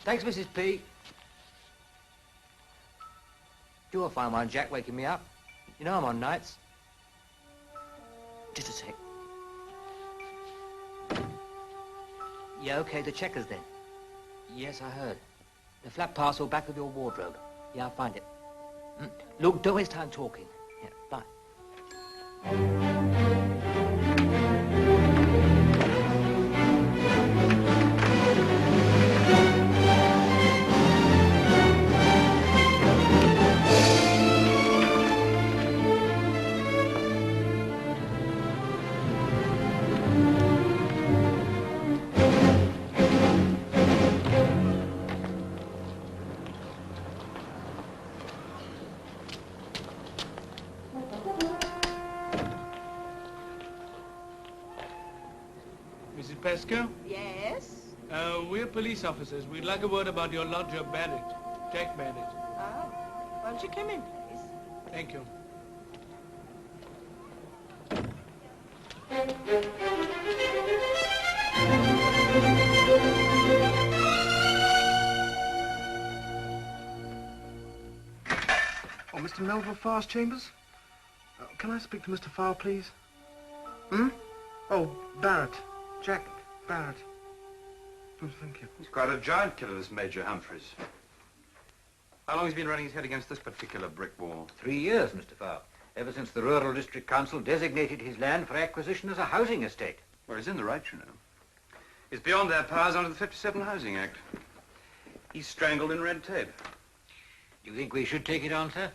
Thanks, Mrs. P. You're a fine one, Jack, waking me up. You know I'm on nights. Just a sec. Yeah, okay, the checkers then. Yes, I heard. The flat parcel back of your wardrobe. Yeah, I'll find it. Look, don't waste time talking. Yeah, bye. Mrs. Pesco? Yes? We're police officers. We'd like a word about your lodger, Barrett. Jack Barrett. Ah, won't you come in, please? Thank you. Oh, Mr. Melville Farr's chambers? Can I speak to Mr. Farr, please? Oh, Barrett. Jack Barrett. Oh, thank you. He's quite a giant killer, this Major Humphreys. How long has he been running his head against this particular brick wall? 3 years, Mr. Farr. Ever since the Rural District Council designated his land for acquisition as a housing estate. Well, he's in the right, you know. It's beyond their powers under the 57 Housing Act. He's strangled in red tape. Do you think we should take it on, sir?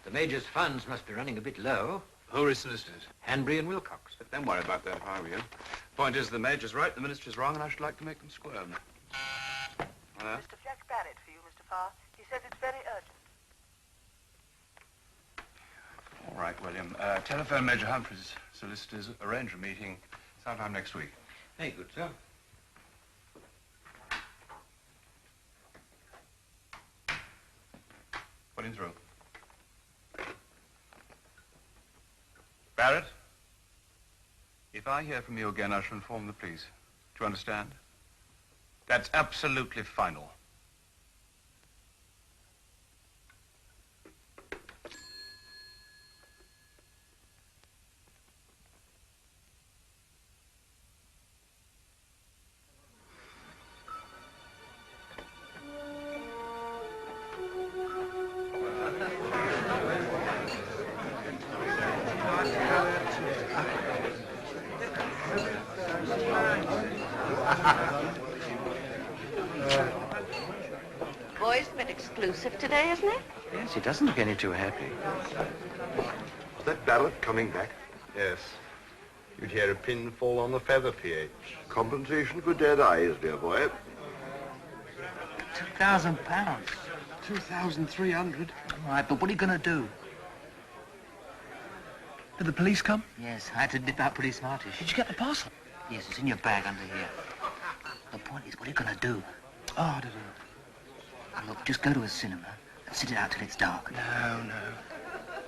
The Major's funds must be running a bit low. Who are his solicitors? Hanbury and Wilcox. But don't worry about that if I were you. Point is, the Major's right, the Minister's wrong, and I should like to make them squirm. Mr. Jack Barrett for you, Mr. Farr. He says it's very urgent. All right, William. Telephone Major Humphreys' solicitors, arrange a meeting sometime next week. Very good, sir. Put him through. Barrett, if I hear from you again, I shall inform the police. Do you understand? That's absolutely final. Boys, a bit exclusive today, isn't it? Yes, he doesn't look any too happy. Is that Barrett coming back? Yes. You'd hear a pin fall on the feather, P.H. Compensation for dead eyes, dear boy. £2,000. 2,300. All right, but what are you going to do? Did the police come? Yes, I had to nip out pretty smartish. Did you get the parcel? Yes, it's in your bag under here. The point is, what are you going to do? Oh, I don't know. Now, look, just go to a cinema and sit it out till it's dark. No.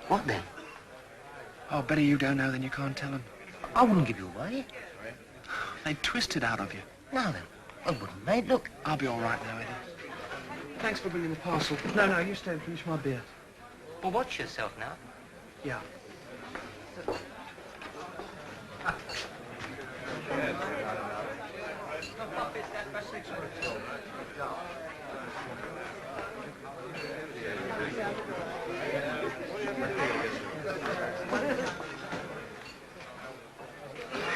What then? Oh, better you don't know than you can't tell them. I wouldn't give you away. They'd twist it out of you. Now then, I wouldn't, mate. Look. I'll be all right now, Eddie. Thanks for bringing the parcel. No, you stay and finish my beer. Well, watch yourself now. Yeah.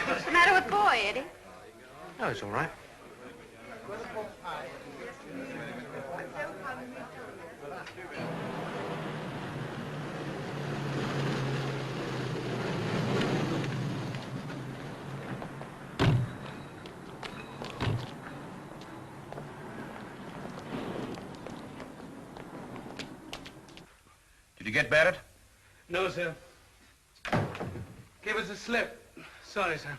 What's the matter with boy, Eddie? No, it's all right. Did you get Barrett? No, sir. Give us a slip. Sorry, sir.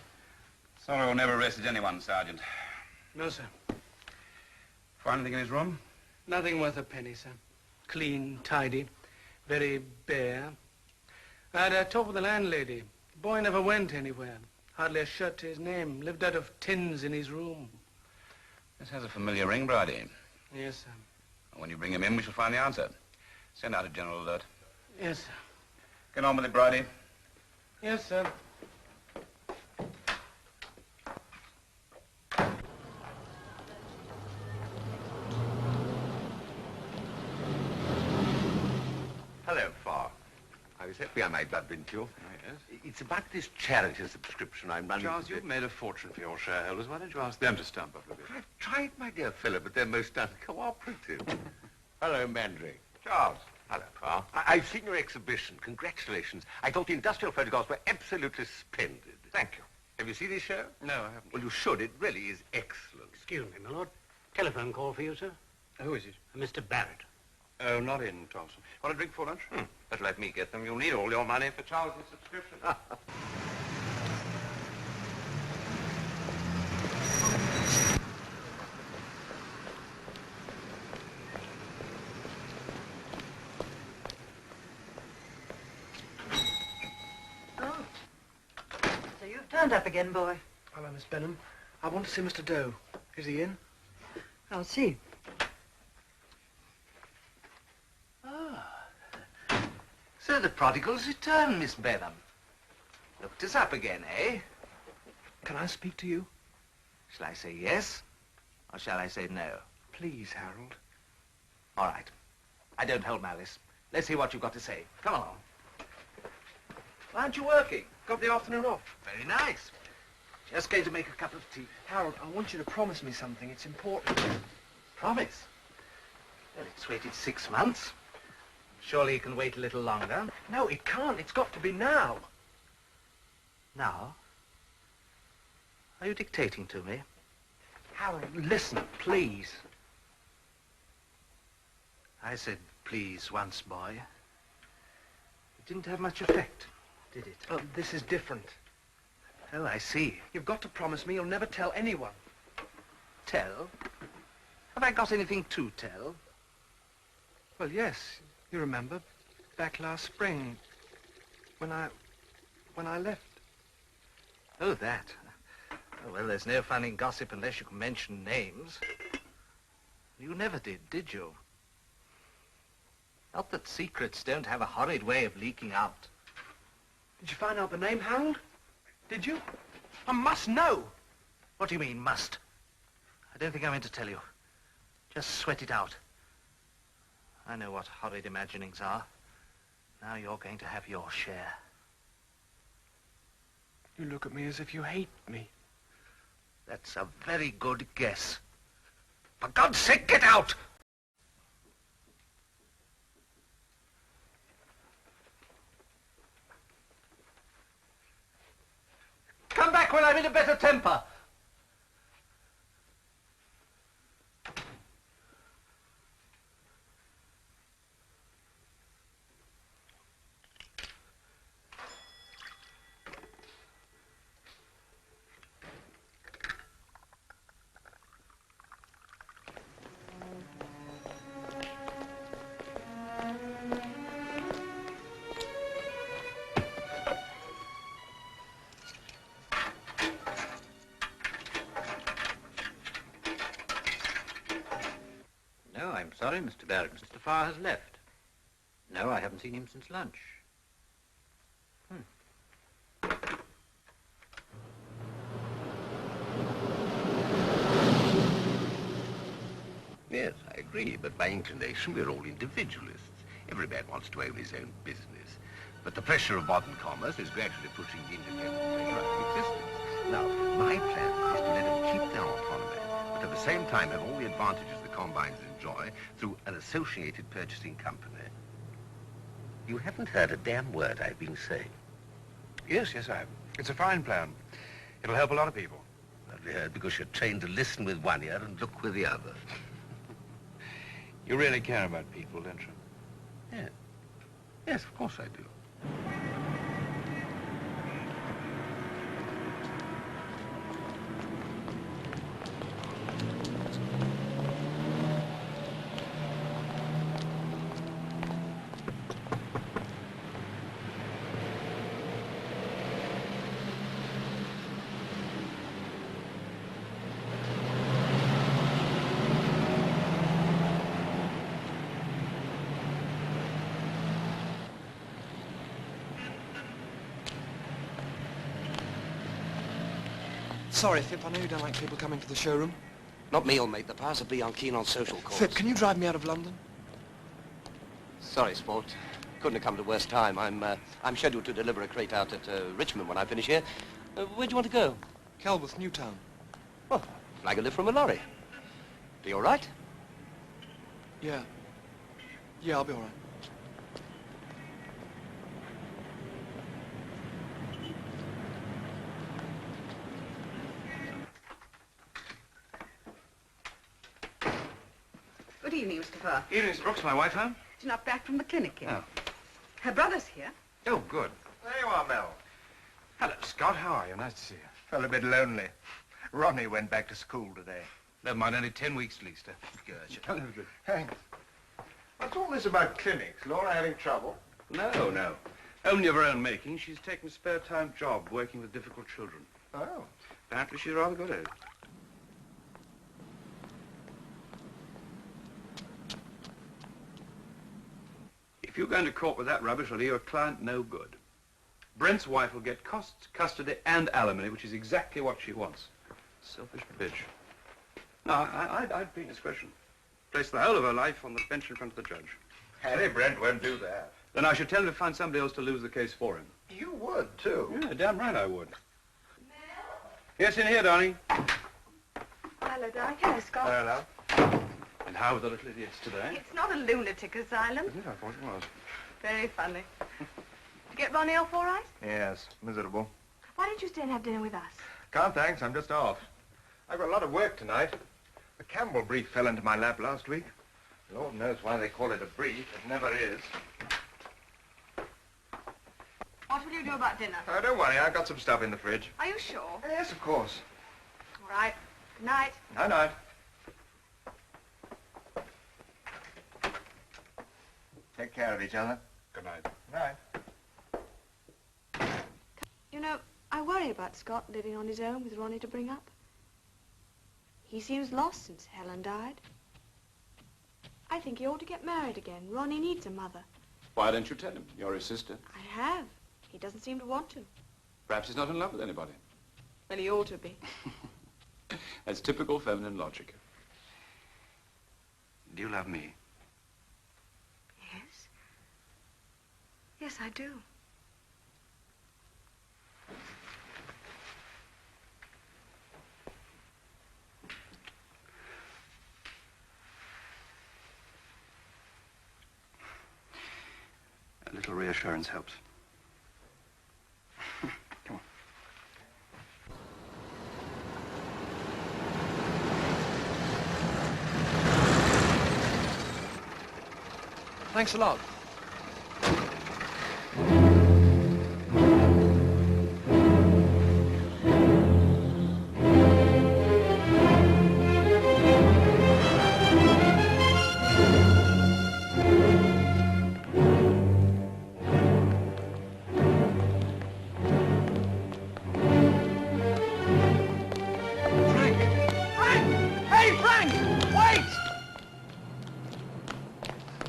Sorrow never arrested anyone, Sergeant. No, sir. Find anything in his room? Nothing worth a penny, sir. Clean, tidy, very bare. I had a talk with the landlady. The boy never went anywhere. Hardly a shirt to his name. Lived out of tins in his room. This has a familiar ring, Brady. Yes, sir. And when you bring him in, we shall find the answer. Send out a general alert. Yes, sir. Get on with it, Bridie. Yes, sir. Hello, Farr. I was hoping I might bump into you. Yes. It's about this charity subscription I'm running. Charles, you've made a fortune for your shareholders. Why don't you ask them to stump up a bit? I've tried, my dear fellow, but they're most uncooperative. Hello, Mandrake. Charles. Hello, Farr. I've seen your exhibition. Congratulations. I thought the industrial photographs were absolutely splendid. Thank you. Have you seen this show? No, I haven't. Well, you should. It really is excellent. Excuse me, my lord. Telephone call for you, sir. Who is it? Mr. Barrett. Oh, not in, Thompson. Want a drink for lunch? Better let me get them. You'll need all your money for Charles' subscription. Oh. So you've turned up again, boy. Hello, Miss Benham. I want to see Mr. Doe. Is he in? I'll see. So the prodigal's returned, Miss Benham. Looked us up again, eh? Can I speak to you? Shall I say yes, or shall I say no? Please, Harold. All right. I don't hold malice. Let's hear what you've got to say. Come along. Why aren't you working? Got the afternoon off. Very nice. Just going to make a cup of tea. Harold, I want you to promise me something. It's important. Promise? Well, it's waited 6 months. Surely you can wait a little longer. No, it can't. It's got to be now. Now? Are you dictating to me? Harold, listen, please. I said please once, boy. It didn't have much effect, did it? Oh, this is different. Oh, I see. You've got to promise me you'll never tell anyone. Tell? Have I got anything to tell? Well, yes. You remember, back last spring, when I left. Oh, that. Oh, well, there's no fun in gossip unless you can mention names. You never did you? Not that secrets don't have a horrid way of leaking out. Did you find out the name, Harold? Did you? I must know. What do you mean, must? I don't think I meant to tell you. Just sweat it out. I know what horrid imaginings are. Now you're going to have your share. You look at me as if you hate me. That's a very good guess. For God's sake, get out! Come back when I'm in a better temper. No, I'm sorry, Mr. Barrett. Mr. Farr has left. No, I haven't seen him since lunch. Yes, I agree, but by inclination we're all individualists. Every man wants to own his own business. But the pressure of modern commerce is gradually pushing the independent pressure out of existence. Now, my plan is to let them keep their autonomy, but at the same time have all the advantages the combines enjoy through an associated purchasing company. You haven't heard a damn word I've been saying. Yes, I have. It's a fine plan. It'll help a lot of people. I've heard because you're trained to listen with one ear and look with the other. You really care about people, don't you? Yes. Yes, of course I do. Sorry, Fip, I know you don't like people coming to the showroom. Not me, old mate. The pass will be on keen on social calls. Fip, can you drive me out of London? Sorry, Sport. Couldn't have come to worse time. I'm scheduled to deliver a crate out at Richmond when I finish here. Where do you want to go? Kelworth, Newtown. Oh, flag a lift from a lorry. Be all right? Yeah. Yeah, I'll be all right. Good evening, Mr. Farr. Evening, Miss Brooks. My wife home? She's not back from the clinic yet. Oh. Her brother's here. Oh, good. There you are, Mel. Hello, Scott. How are you? Nice to see you. Felt a bit lonely. Ronnie went back to school today. Never mind, only 10 weeks till Easter. Gotcha. Thanks. What's all this about clinics? Laura having trouble? No, no. Only of her own making. She's taken a spare-time job working with difficult children. Oh. Apparently she's rather good at it. If you're going to court with that rubbish, it'll do your client no good. Brent's wife will get costs, custody, and alimony, which is exactly what she wants. Selfish bitch. No, I'd plead discretion. Place the whole of her life on the bench in front of the judge. Harry Brent won't do that. Then I should tell him to find somebody else to lose the case for him. You would, too. Yeah, damn right I would. Yes, in here, darling. Hello, darling. Hello, Scott. Hello. And how are the little idiots today? It's not a lunatic asylum. Isn't it? I thought it was. Very funny. Did you get Ronnie off all right? Yes, miserable. Why don't you stay and have dinner with us? Can't, thanks. I'm just off. I've got a lot of work tonight. The Campbell brief fell into my lap last week. Lord knows why they call it a brief. It never is. What will you do about dinner? Oh, don't worry. I've got some stuff in the fridge. Are you sure? Yes, of course. All right. Good night. Night-night. Take care of each other. Good night. Night. You know, I worry about Scott living on his own with Ronnie to bring up. He seems lost since Helen died. I think he ought to get married again. Ronnie needs a mother. Why don't you tell him? You're his sister. I have. He doesn't seem to want to. Perhaps he's not in love with anybody. Well, he ought to be. That's typical feminine logic. Do you love me? Yes. Yes, I do. A little reassurance helps. Come on. Thanks a lot.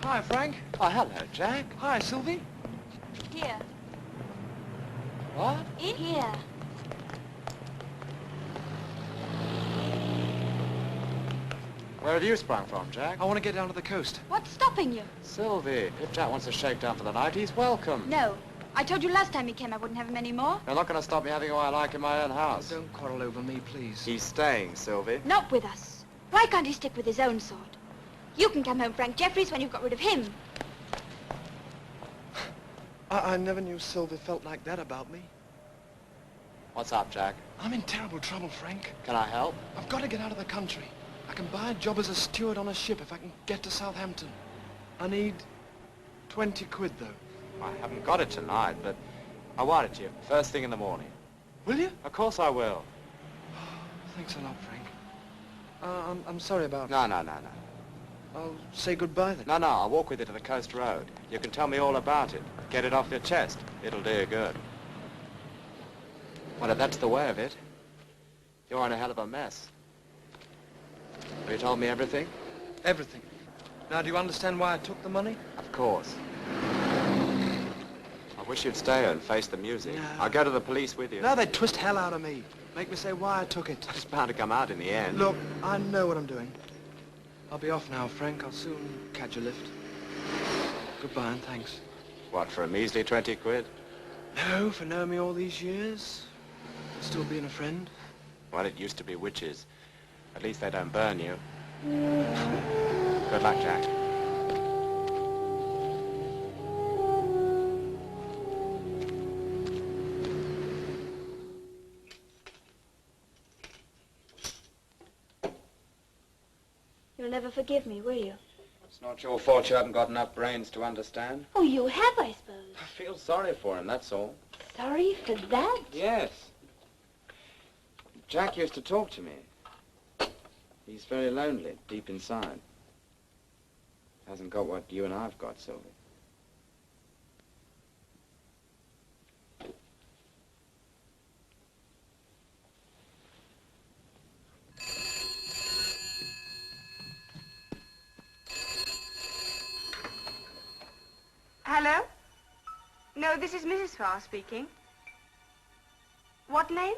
Hi, Frank. Oh, hello, Jack. Hi, Sylvie. Here. What? In here. Where have you sprung from, Jack? I want to get down to the coast. What's stopping you? Sylvie, if Jack wants to shake down for the night, he's welcome. No. I told you last time he came I wouldn't have him anymore. You're not going to stop me having who I like in my own house. Don't quarrel over me, please. He's staying, Sylvie. Not with us. Why can't he stick with his own sort? You can come home, Frank Jeffries, when you've got rid of him. I never knew Sylvie felt like that about me. What's up, Jack? I'm in terrible trouble, Frank. Can I help? I've got to get out of the country. I can buy a job as a steward on a ship if I can get to Southampton. I need 20 quid, though. I haven't got it tonight, but I'll write it to you first thing in the morning. Will you? Of course I will. Thanks a lot, Frank. I'm sorry about... No. I'll say goodbye, then. No, I'll walk with you to the coast road. You can tell me all about it. Get it off your chest. It'll do you good. Well, if that's the way of it, you're in a hell of a mess. Have you told me everything? Everything. Now, do you understand why I took the money? Of course. I wish you'd stay here and face the music. No. I'll go to the police with you. No, they'd twist hell out of me. Make me say why I took it. It's bound to come out in the end. Look, I know what I'm doing. I'll be off now, Frank. I'll soon catch a lift. Goodbye and thanks. What, for a measly 20 quid? No, for knowing me all these years. Still being a friend. Well, it used to be witches. At least they don't burn you. Good luck, Jack. You'll never forgive me, will you? It's not your fault you haven't got enough brains to understand. Oh, you have, I suppose. I feel sorry for him, that's all. Sorry for that? Yes. Jack used to talk to me. He's very lonely, deep inside. Hasn't got what you and I've got, Sylvie. Hello? No, this is Mrs. Farr speaking. What name?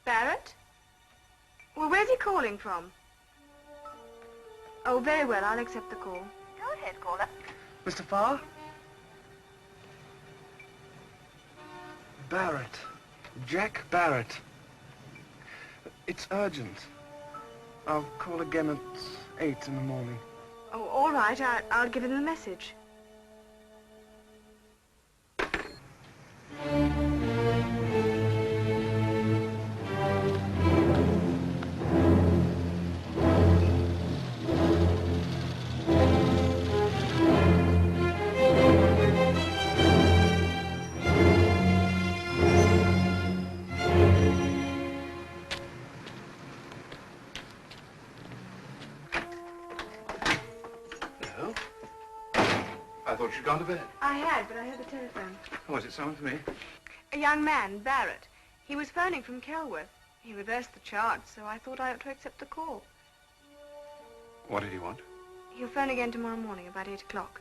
Barrett? Well, where's he calling from? Oh, very well. I'll accept the call. Go ahead, caller. Mr. Farr? Barrett. Jack Barrett. It's urgent. I'll call again at 8 in the morning. Oh, all right. I'll give him the message. I thought you'd gone to bed. I had, but I heard the telephone. Oh, is it someone for me? A young man, Barrett. He was phoning from Kelworth. He reversed the charge, so I thought I ought to accept the call. What did he want? He'll phone again tomorrow morning about 8 o'clock.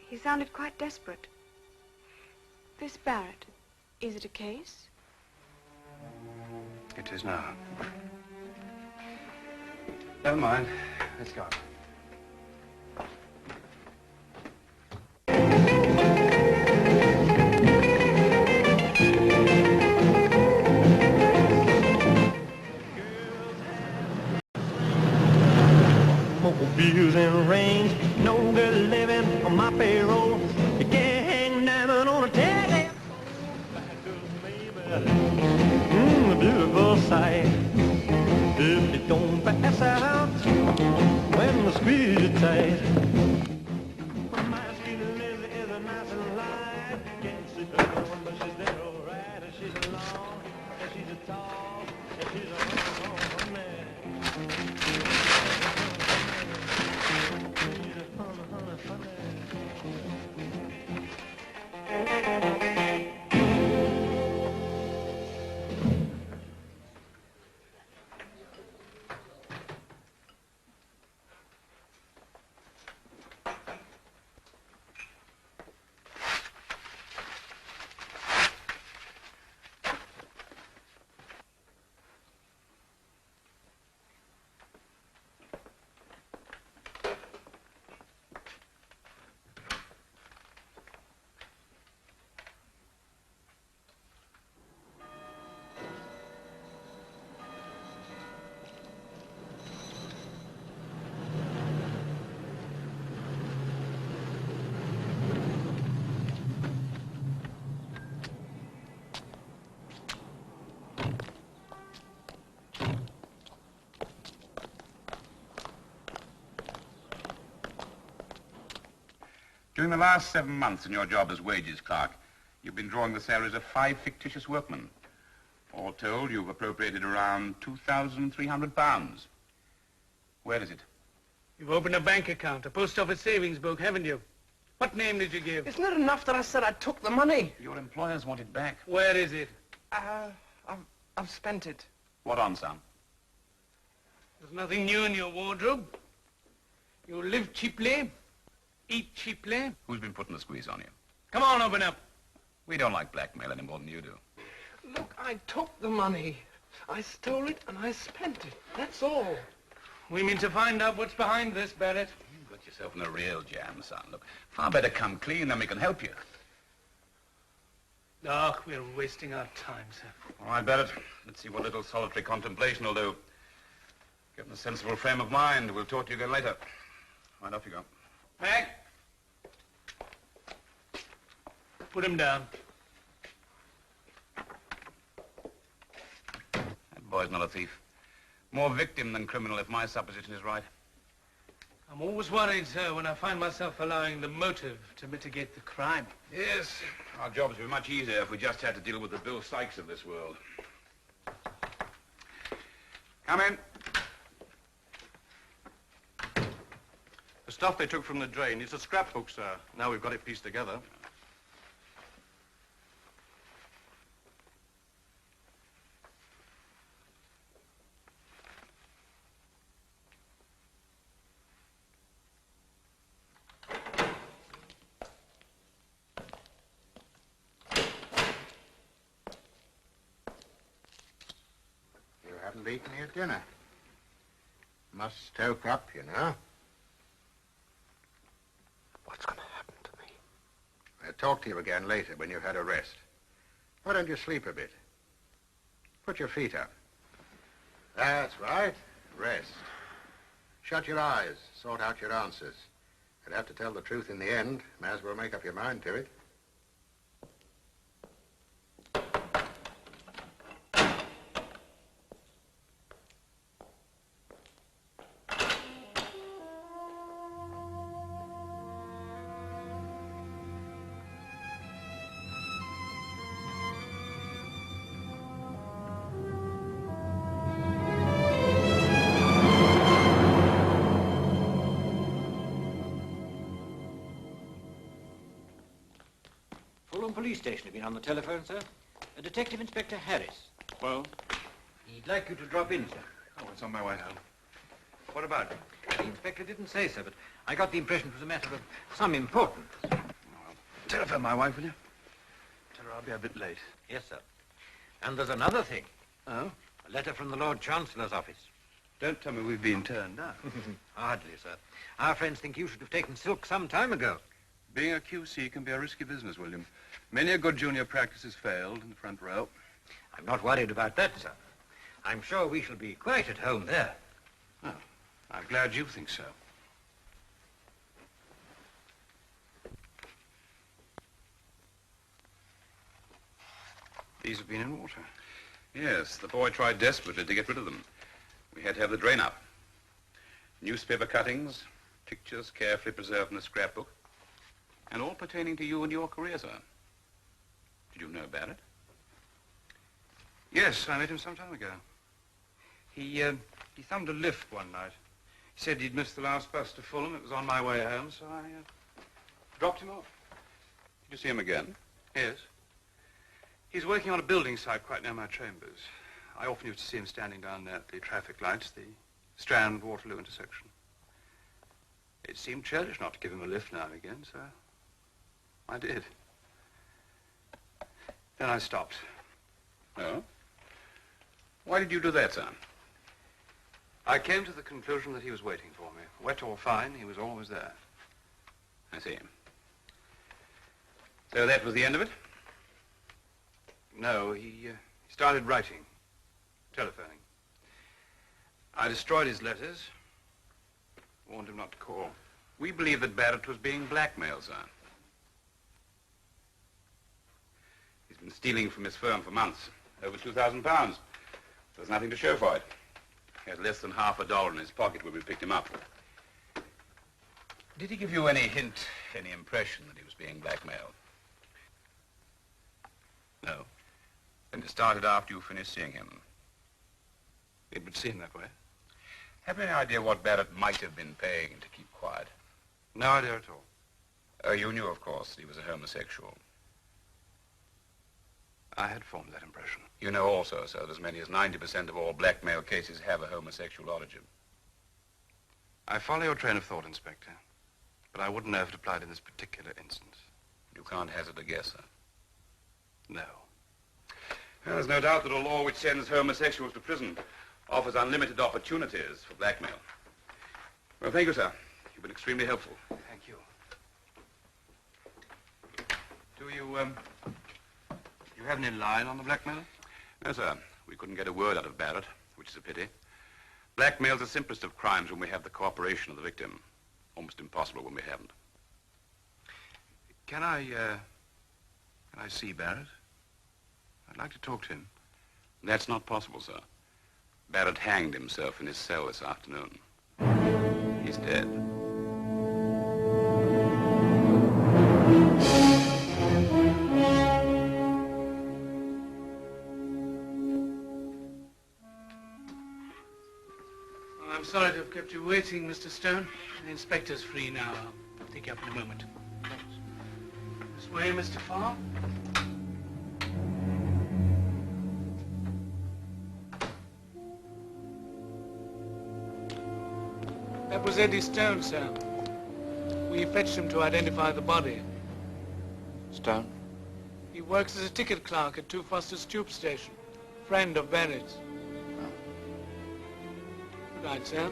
He sounded quite desperate. This Barrett, is it a case? It is now. Never mind. Let's go. Mobiles and range, no girl living on my payroll. You can't hang diamond on a tag. A beautiful sight. If you don't pass out when the squeeze is tight. My sweet Lizzie is a nice and light. Can't see her going, but she's dead alright. And she's a long, and she's a tall, and she's a long man. During the last 7 months in your job as wages clerk, you've been drawing the salaries of 5 fictitious workmen. All told, you've appropriated around £2,300. Where is it? You've opened a bank account, a post office savings book, haven't you? What name did you give? Isn't it enough that I said I took the money? Your employers want it back. Where is it? I've spent it. What on, son? There's nothing new in your wardrobe. You live cheaply, eat cheaply. Who's been putting the squeeze on you? Come on, open up. We don't like blackmail any more than you do. Look, I took the money. I stole it and I spent it. That's all. We mean to find out what's behind this, Barrett. You've got yourself in a real jam, son. Look, far better come clean, then we can help you. Oh, we're wasting our time, sir. All right, Barrett. Let's see what little solitary contemplation will do. Get in a sensible frame of mind. We'll talk to you again later. Right, off you go. Meg! Put him down. That boy's not a thief. More victim than criminal, if my supposition is right. I'm always worried, sir, when I find myself allowing the motive to mitigate the crime. Yes, our jobs would be much easier if we just had to deal with the Bill Sykes of this world. Come in. The stuff they took from the drain is a scrapbook, sir. Now we've got it pieced together. You haven't eaten your dinner. Must stoke up, you know. What's going to happen to me? I'll talk to you again later when you've had a rest. Why don't you sleep a bit? Put your feet up. That's right. Rest. Shut your eyes. Sort out your answers. You'd have to tell the truth in the end. May as well make up your mind to it. Police station have been on the telephone, sir. Detective Inspector Harris. Well? He'd like you to drop in, sir. Oh, it's on my way home. What about it? The inspector didn't say so, but I got the impression it was a matter of some importance. Telephone my wife, will you? Tell her I'll be a bit late. Yes, sir. And there's another thing. Oh? A letter from the Lord Chancellor's office. Don't tell me we've been turned down. Hardly, sir. Our friends think you should have taken silk some time ago. Being a QC can be a risky business, William. Many a good junior practice has failed in the front row. I'm not worried about that, sir. I'm sure we shall be quite at home there. Oh, I'm glad you think so. These have been in water. Yes, the boy tried desperately to get rid of them. We had to have the drain up. Newspaper cuttings, pictures carefully preserved in a scrapbook, and all pertaining to you and your career, sir. Did you know Barrett? Yes, I met him some time ago. He thumbed a lift one night. He said he'd missed the last bus to Fulham. It was on my way home, so I dropped him off. Did you see him again? Yes. He's working on a building site quite near my chambers. I often used to see him standing down there at the traffic lights, the Strand-Waterloo intersection. It seemed churlish not to give him a lift now and again, so I did. Then I stopped. Oh? Why did you do that, son? I came to the conclusion that he was waiting for me. Wet or fine, he was always there. I see. So that was the end of it? No, he started writing, telephoning. I destroyed his letters, warned him not to call. We believe that Barrett was being blackmailed, sir. He's been stealing from his firm for months. Over £2,000. There's nothing to show for it. He had less than $50 in his pocket when we picked him up. Did he give you any hint, any impression that he was being blackmailed? No. Then it started after you finished seeing him. It would seem that way. Have you any idea what Barrett might have been paying to keep quiet? No idea at all. You knew, of course, that he was a homosexual. I had formed that impression. You know also, sir, that as many as 90% of all blackmail cases have a homosexual origin. I follow your train of thought, Inspector, but I wouldn't know if it applied in this particular instance. You can't hazard a guess, sir? No. There's no doubt that a law which sends homosexuals to prison offers unlimited opportunities for blackmail. Well, thank you, sir. You've been extremely helpful. Thank you. Do you have any line on the blackmailer? No, sir. We couldn't get a word out of Barrett, which is a pity. Blackmail's the simplest of crimes when we have the cooperation of the victim. Almost impossible when we haven't. Can I see Barrett? I'd like to talk to him. That's not possible, sir. Barrett hanged himself in his cell this afternoon. He's dead. Well, I'm sorry to have kept you waiting, Mr. Stone. The inspector's free now. I'll take you up in a moment. This way, Mr. Farr. That was Eddie Stone, sir. We fetched him to identify the body. Stone? He works as a ticket clerk at 2 Foster's Tube Station. Friend of Barrett's. Good night, sir.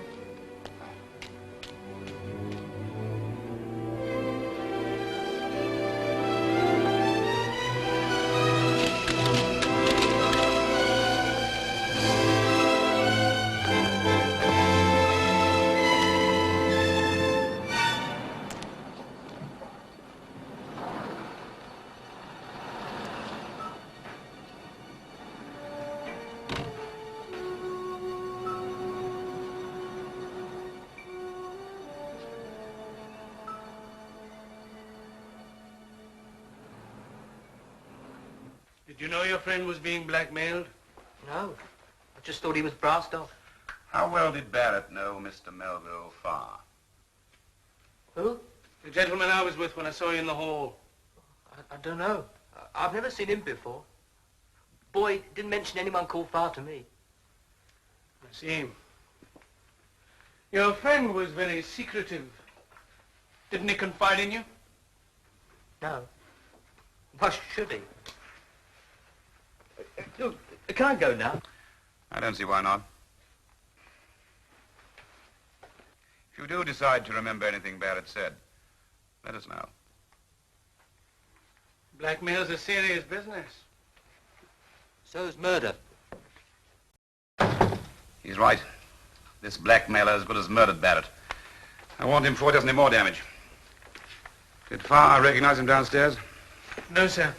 Did you know your friend was being blackmailed? No. I just thought he was brassed off. How well did Barrett know Mr. Melville Farr? Who? The gentleman I was with when I saw you in the hall. I don't know. I've never seen him before. Boy didn't mention anyone called Farr to me. I see. Your friend was very secretive. Didn't he confide in you? No. Why should he? Look, can I go now? I don't see why not. If you do decide to remember anything Barrett said, let us know. Blackmail's a serious business. So's murder. He's right. This blackmailer as good as murdered Barrett. I warned him before he does any more damage. Did Farr recognize him downstairs? No, sir.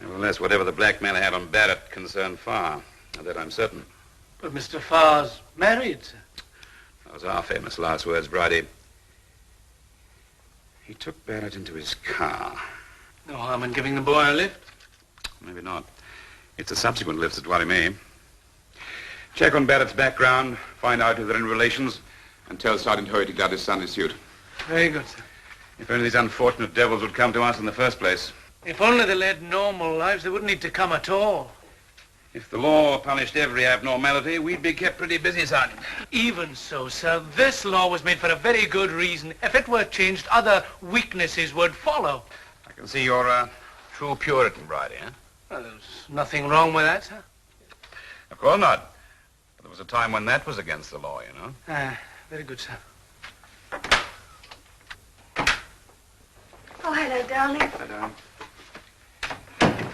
Nevertheless, whatever the blackmailer had on Barrett concerned Farr. Of that I'm certain. But Mr. Farr's married, sir. Those are famous last words, Bridie. He took Barrett into his car. No harm in giving the boy a lift. Maybe not. It's the subsequent lifts that worry me. Check on Barrett's background, find out if they're in relations, and tell Sergeant Hoyt he got his Sunday suit. Very good, sir. If only these unfortunate devils would come to us in the first place. If only they led normal lives, they wouldn't need to come at all. If the law punished every abnormality, we'd be kept pretty busy, Sergeant. Even so, sir, this law was made for a very good reason. If it were changed, other weaknesses would follow. I can see you're a true Puritan, Bridie, eh? Well, there's nothing wrong with that, sir. Of course not. But there was a time when that was against the law, you know. Very good, sir. Oh, hello, darling. Hello.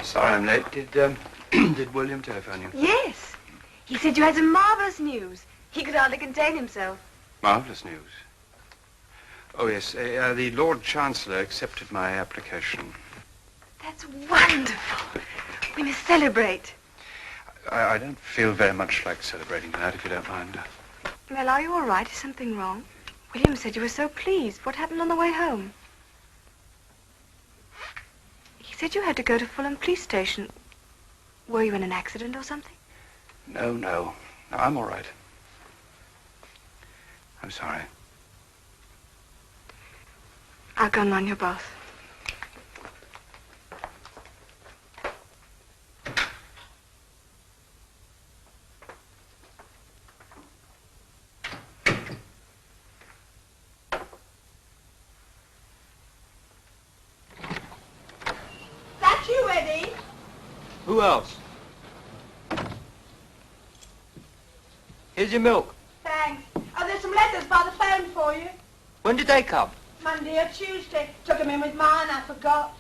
Sorry I'm late. Did William telephone you? Yes. He said you had some marvellous news. He could hardly contain himself. Marvellous news. Oh, yes. The Lord Chancellor accepted my application. That's wonderful. We must celebrate. I don't feel very much like celebrating tonight, if you don't mind. Well, are you all right? Is something wrong? William said you were so pleased. What happened on the way home? He said you had to go to Fulham Police Station. Were you in an accident or something? No, no. No, I'm all right. I'm sorry. I'll go and run your bath. That you, Eddie? Who else? Here's your milk. Thanks. Oh, there's some letters by the phone for you. When did they come? Monday or Tuesday. Took them in with mine, I forgot.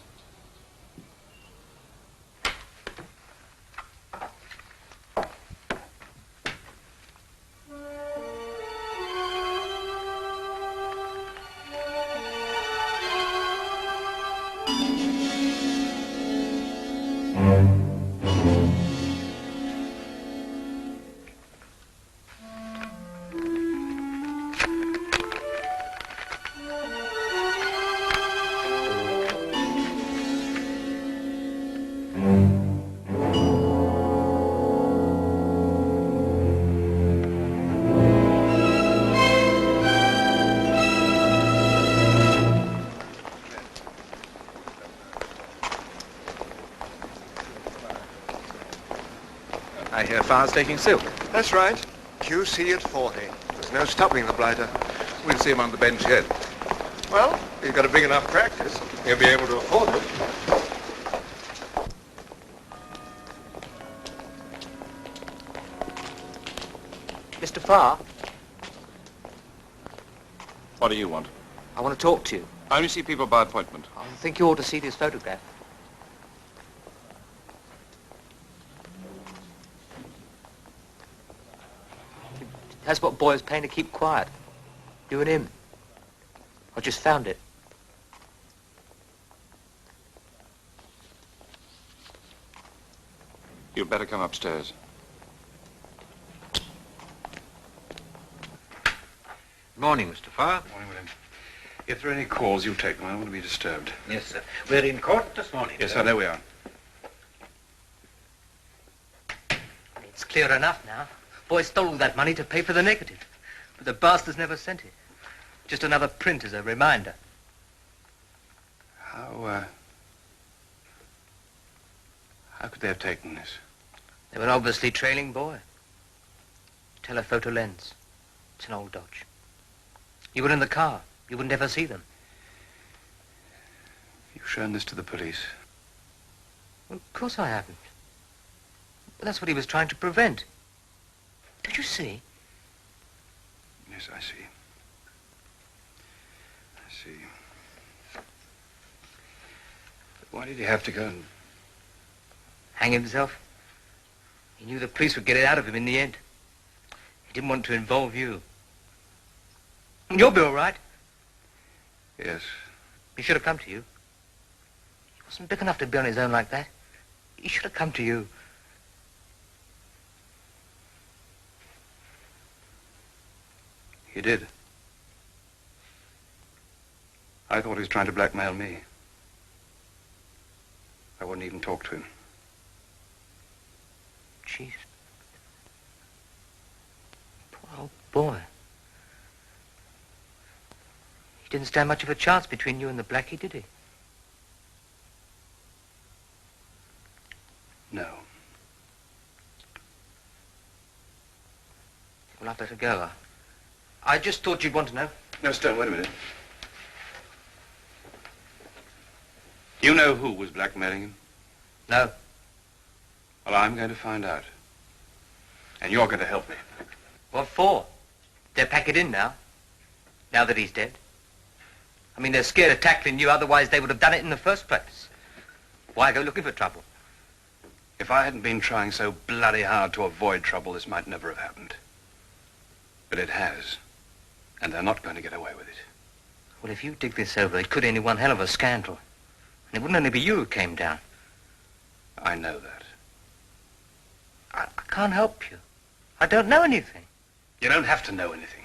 I hear Farr's taking silk. That's right. QC at 40. There's no stopping the blighter. We'll see him on the bench yet. Well, he's got a big enough practice. He'll be able to afford it. Mr. Farr, What do you want? I want to talk to you. I only see people by appointment. I think you ought to see this photograph. That's what boys paying to keep quiet. You and him. I just found it. You'd better come upstairs. Morning, Mr. Farr. Morning, William. If there are any calls, you take them. I don't want to be disturbed. Yes, sir. We're in court this morning. Yes, sir, there we are. It's clear enough now. Boy stole all that money to pay for the negative. But the bastards never sent it. Just another print as a reminder. How could they have taken this? They were obviously trailing Boy. Telephoto lens. It's an old Dodge. You were in the car. You would never see them. You've shown this to the police. Well, of course I haven't. But that's what he was trying to prevent. Don't you see? Yes, I see. I see. Why did he have to go and... Hang himself? He knew the police would get it out of him in the end. He didn't want to involve you. You'll be all right. Yes. He should have come to you. He wasn't big enough to be on his own like that. He should have come to you. He did. I thought he was trying to blackmail me. I wouldn't even talk to him. Jeez. Poor old boy. He didn't stand much of a chance between you and the blackie, did he? No. Well, I've let her go. I just thought you'd want to know. No, Stone, wait a minute. You know who was blackmailing him? No. Well, I'm going to find out. And you're going to help me. What for? They'll pack it in now. Now that he's dead. I mean, they're scared of tackling you, otherwise they would have done it in the first place. Why go looking for trouble? If I hadn't been trying so bloody hard to avoid trouble, this might never have happened. But it has. And they're not going to get away with it. Well, if you dig this over, it could end in one hell of a scandal. And it wouldn't only be you who came down. I know that. I can't help you. I don't know anything. You don't have to know anything.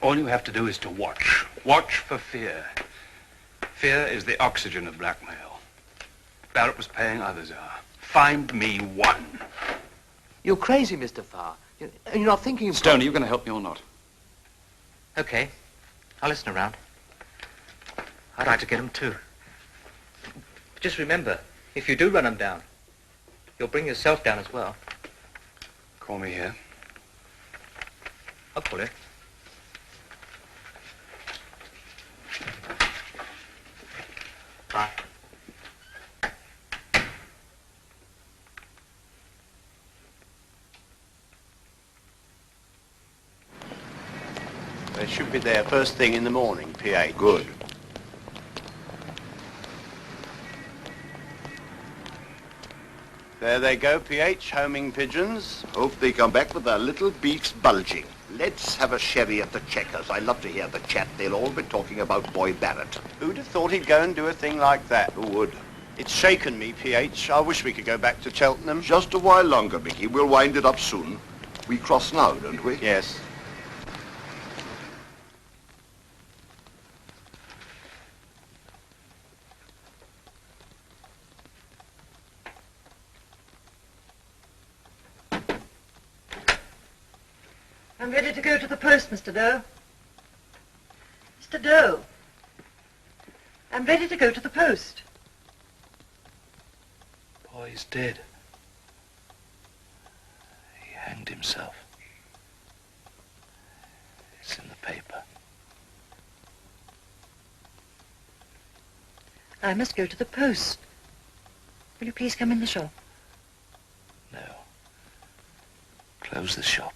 All you have to do is to watch. Watch for fear. Fear is the oxygen of blackmail. Barrett was paying, others are. Find me one. You're crazy, Mr. Farr. You're not thinking... Stone, are you going to help me or not? Okay. I'll listen around. I'd like to get them too. But just remember, if you do run them down, you'll bring yourself down as well. Call me here. I'll call it. Bye. They should be there first thing in the morning, PH. Good. There they go, PH, homing pigeons. Hope they come back with their little beaks bulging. Let's have a sherry at the Checkers. I love to hear the chat. They'll all be talking about Boy Barrett. Who'd have thought he'd go and do a thing like that? Who would? It's shaken me, PH. I wish we could go back to Cheltenham. Just a while longer, Mickey. We'll wind it up soon. We cross now, don't we? Yes. I'm ready to go to the post, Mr. Doe. Mr. Doe. I'm ready to go to the post. Boy's dead. He hanged himself. It's in the paper. I must go to the post. Will you please come in the shop? No. Close the shop.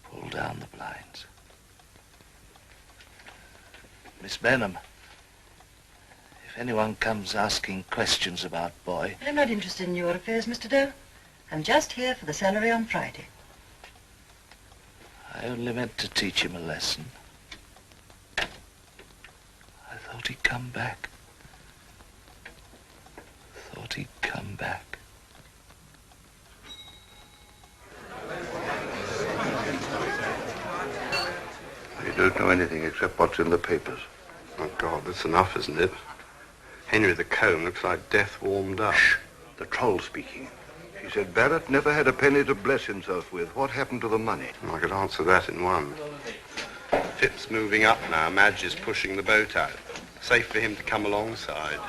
Pull down the blinds. Miss Benham, if anyone comes asking questions about Boy... I'm not interested in your affairs, Mr. Doe. I'm just here for the salary on Friday. I only meant to teach him a lesson. I thought he'd come back. Thought he'd come back. You don't know anything except what's in the papers. Oh, God, that's enough, isn't it? Henry the Comb looks like death warmed up. Shh. The troll speaking. She said Barrett never had a penny to bless himself with. What happened to the money? I could answer that in one. Pip's moving up now. Madge is pushing the boat out. Safe for him to come alongside.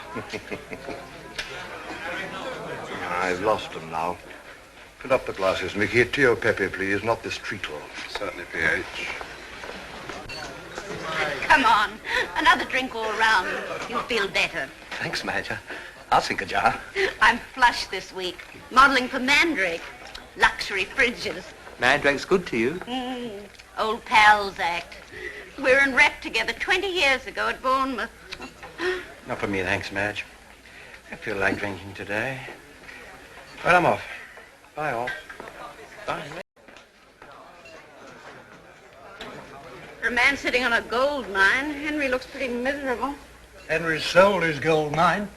I've lost them now. Fill up the glasses, Mickey. Tio Pepe, please, not this treacle. Certainly, PH. Come on. Another drink all round. You'll feel better. Thanks, Major. I'll sink a jar. I'm flush this week. Modeling for Mandrake. Luxury fridges. Mandrake's good to you. Old pals act. We were in rep together 20 years ago at Bournemouth. Not for me, thanks, Madge. I feel like drinking today. Well, I'm off. Bye, all. Bye. For a man sitting on a gold mine, Henry looks pretty miserable. Henry's sold his gold mine.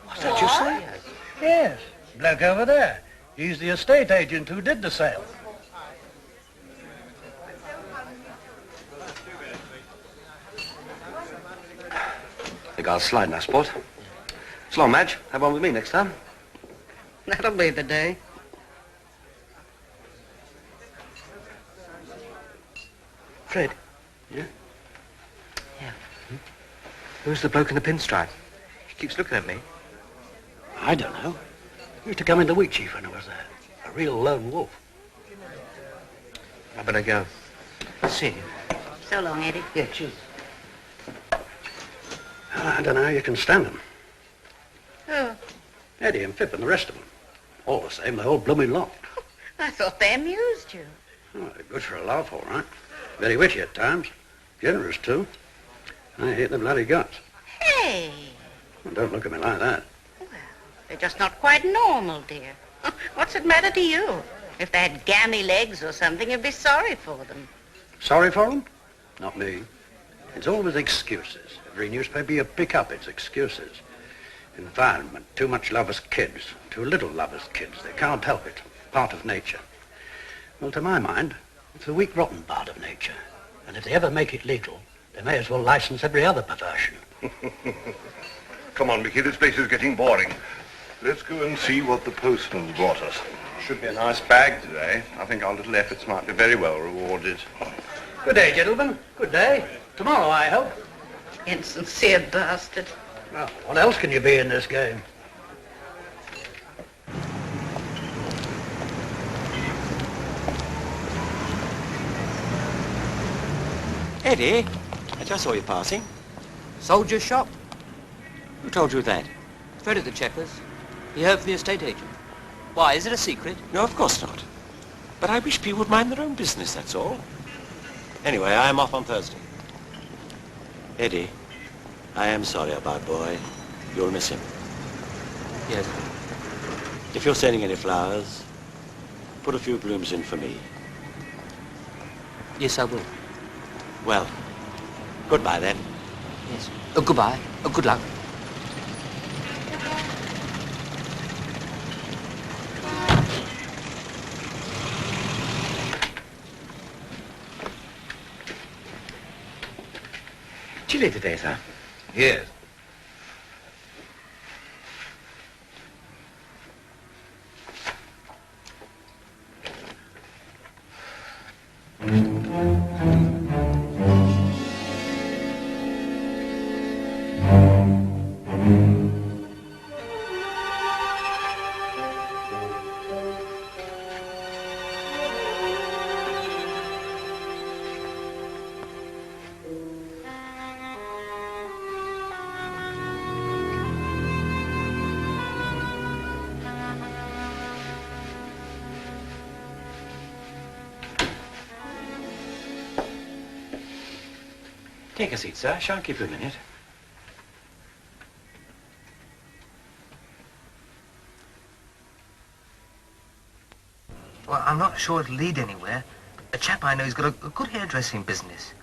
What's that you say? Yes. Bloke over there. He's the estate agent who did the sale. I got a slide now, sport. So long, Madge. Have one with me next time. That'll be the day. Fred. Yeah? Yeah. Who's the bloke in the pinstripe? He keeps looking at me. I don't know. He used to come in the wheat chief when I was there. A real lone wolf. I better go. See you. So long, Eddie. Yeah, cheers. I don't know how you can stand them. Oh, Eddie and Pip and the rest of them. All the same, the whole blooming lot. I thought they amused you. Oh, they're good for a laugh, all right. Very witty at times. Generous, too. I hate the bloody guts. Hey, Well, don't look at me like that. they're just not quite normal, dear. What's it matter to you? If they had gammy legs or something, you'd be sorry for them. Sorry for them? Not me. It's always excuses. Every newspaper you pick up, it's excuses. Environment, too much love as kids, too little love as kids. They can't help it. Part of nature. Well, to my mind, it's the weak, rotten part of nature. And if they ever make it legal, they may as well license every other perversion. Come on, Mickey. This place is getting boring. Let's go and see what the postman's brought us. Should be a nice bag today. I think our little efforts might be very well rewarded. Good day, gentlemen. Good day. Tomorrow, I hope. Insincere bastard. Well, what else can you be in this game? Eddie, I just saw you passing. Soldier's shop. Who told you that? Fred at the Checkers. He heard from the estate agent. Why, is it a secret? No, of course not. But I wish people would mind their own business, that's all. Anyway, I am off on Thursday. Eddie, I am sorry about boy. You'll miss him. Yes. If you're sending any flowers, put a few blooms in for me. Yes, I will. Well, goodbye then. Yes. Goodbye. Good luck. Chilly today, sir. Yes. Take a seat, sir. I shan't keep you a minute. Well, I'm not sure it'll lead anywhere. A chap I know has got a good hairdressing business.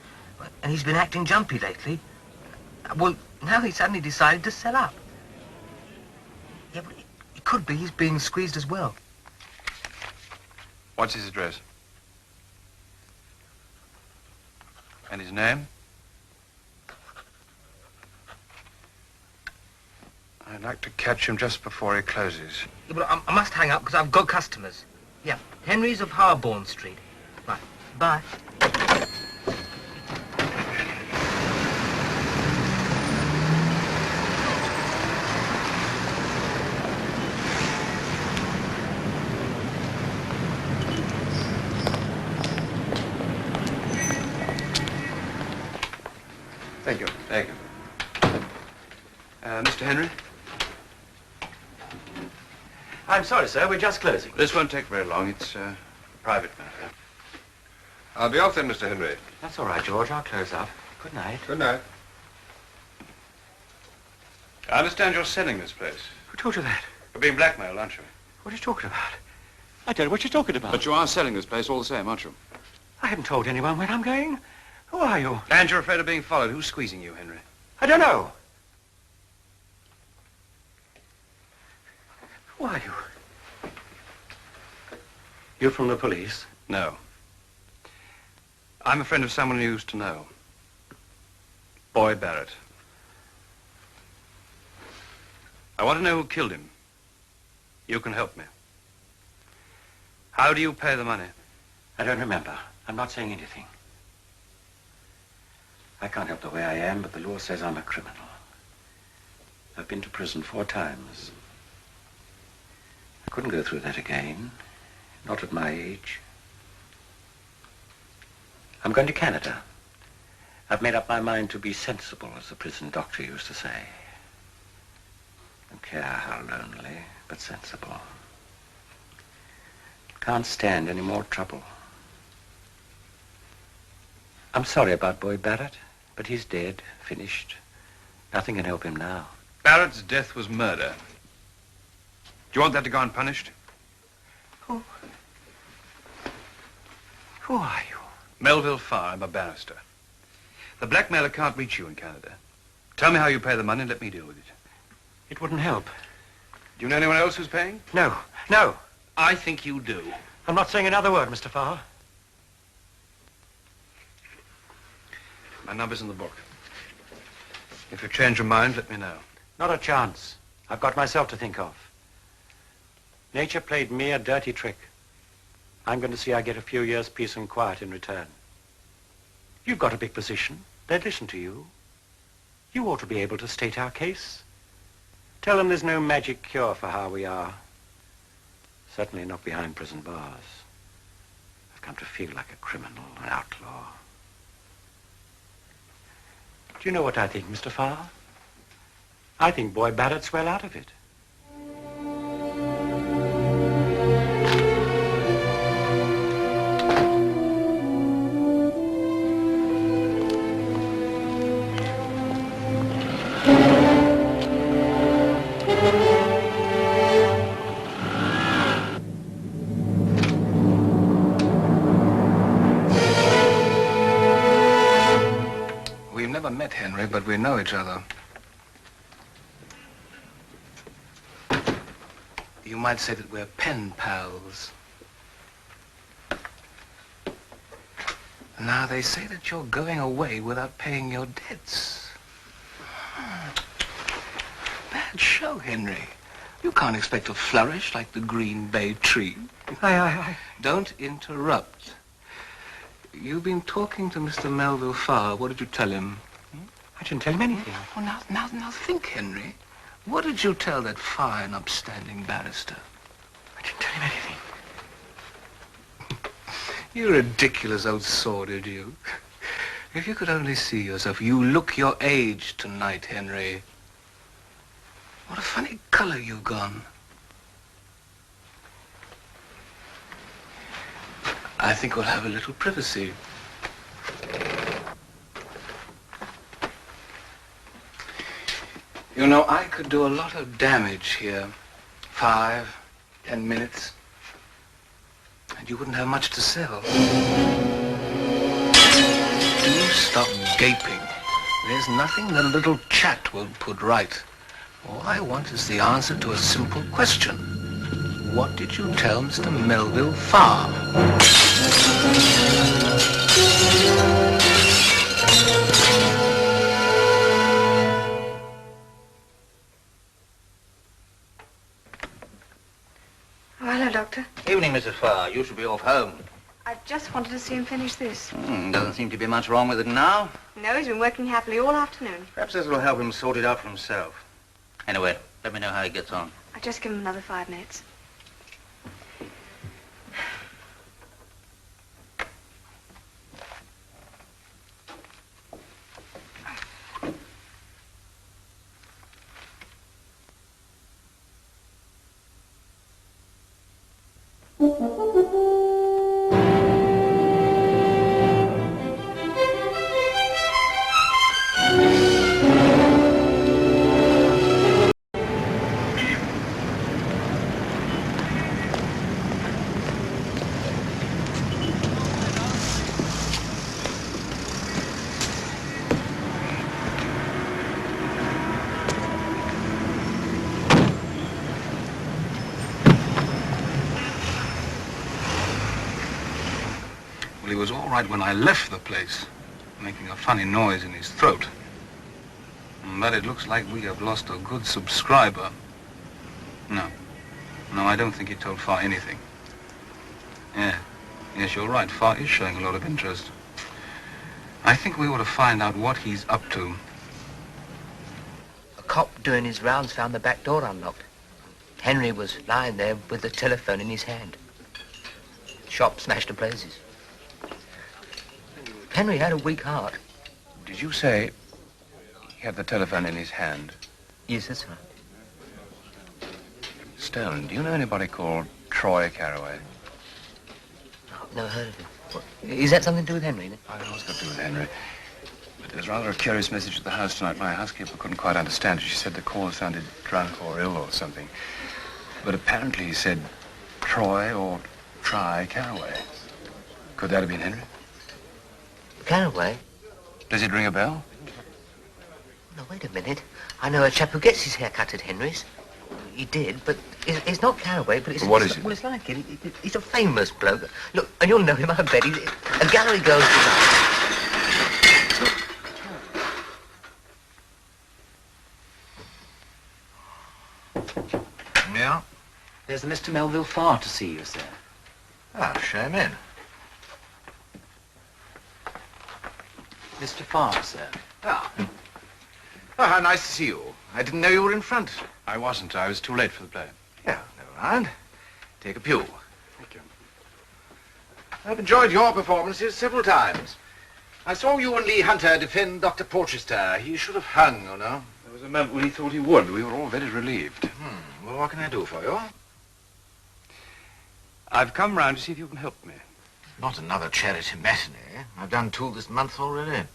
And he's been acting jumpy lately. Well, now he suddenly decided to sell up. Yeah, but it could be he's being squeezed as well. What's his address? And his name? I'd like to catch him just before he closes. Yeah, but I must hang up because I've got customers. Yeah, Henry's of Harborne Street. Right, bye. Thank you. Thank you. Mr. Henry? I'm sorry, sir. We're just closing. This won't take very long. It's a private matter. I'll be off then, Mr. Henry. That's all right, George. I'll close up. Good night. Good night. I understand you're selling this place. Who told you that? You're being blackmailed, aren't you? What are you talking about? I don't know what you're talking about. But you are selling this place all the same, aren't you? I haven't told anyone where I'm going. Who are you? And you're afraid of being followed. Who's squeezing you, Henry? I don't know. Who are you? You're from the police? No. I'm a friend of someone you used to know. Boy Barrett. I want to know who killed him. You can help me. How do you pay the money? I don't remember. I'm not saying anything. I can't help the way I am, but the law says I'm a criminal. I've been to prison 4 times. I couldn't go through that again. Not at my age. I'm going to Canada. I've made up my mind to be sensible, as the prison doctor used to say. Don't care how lonely, but sensible. Can't stand any more trouble. I'm sorry about Boy Barrett, but he's dead, finished. Nothing can help him now. Barrett's death was murder. Do you want that to go unpunished? Who are you? Melville Farr. I'm a barrister. The blackmailer can't reach you in Canada. Tell me how you pay the money and let me deal with it. It wouldn't help. Do you know anyone else who's paying? No, no. I think you do. I'm not saying another word, Mr. Farr. My number's in the book. If you change your mind, let me know. Not a chance. I've got myself to think of. Nature played me a dirty trick. I'm going to see I get a few years' peace and quiet in return. You've got a big position. They'd listen to you. You ought to be able to state our case. Tell them there's no magic cure for how we are. Certainly not behind prison bars. I've come to feel like a criminal, an outlaw. Do you know what I think, Mr. Farr? I think Boy Barrett's well out of it. met Henry, but we know each other. You might say that we're pen pals. Now, they say that you're going away without paying your debts. Bad show, Henry. You can't expect to flourish like the green bay tree. Aye. Don't interrupt. You've been talking to Mr. Melville Farr. What did you tell him? I didn't tell him anything. Oh, now think, Henry. What did you tell that fine, upstanding barrister? I didn't tell him anything. You ridiculous old sordid, you. If you could only see yourself. You look your age tonight, Henry. What a funny color you've gone. I think we'll have a little privacy. You know, I could do a lot of damage here. 5, 10 minutes. And you wouldn't have much to sell. Do stop gaping. There's nothing that a little chat won't put right. All I want is the answer to a simple question. What did you tell Mr. Melville Farr? Oh, hello, Doctor. Evening, Mrs. Farr. You should be off home. I just wanted to see him finish this. Doesn't seem to be much wrong with it now. No, he's been working happily all afternoon. Perhaps this will help him sort it out for himself. Anyway, let me know how he gets on. I'll just give him another 5 minutes. Well, he was all right when I left the place, making a funny noise in his throat. But it looks like we have lost a good subscriber. No, I don't think he told Farr anything. Yes, you're right. Farr is showing a lot of interest. I think we ought to find out what he's up to. A cop doing his rounds found the back door unlocked. Henry was lying there with the telephone in his hand. Shop smashed to blazes. Henry had a weak heart. Did you say he had the telephone in his hand? Yes, that's right. Stone, do you know anybody called Troy Carraway? I've never heard of him. What, is that something to do with Henry, then? I know it's got to do with Henry. But there was rather a curious message at the house tonight. My housekeeper couldn't quite understand it. She said the caller sounded drunk or ill or something. But apparently he said Troy or Try Carraway. Could that have been Henry? Carraway? Does it ring a bell? No, wait a minute. I know a chap who gets his hair cut at Henry's. He did, but it's not Carraway, but it's... Well, what is it? Well, it's like it. He's a famous bloke. Look, and you'll know him, I bet. He's a gallery goes Yeah? There's a Mr. Melville Farr to see you, sir. Ah, show him in. Mr. Farr, sir. Ah. Oh, how nice to see you. I didn't know you were in front. I wasn't. I was too late for the play. Yeah, never mind. Take a pew. Thank you. I've enjoyed your performances several times. I saw you and Lee Hunter defend Dr. Porchester. He should have hung, you know. There was a moment when he thought he would. We were all very relieved. Well, what can I do for you? I've come round to see if you can help me. Not another charity matinee. I've done 2 this month already.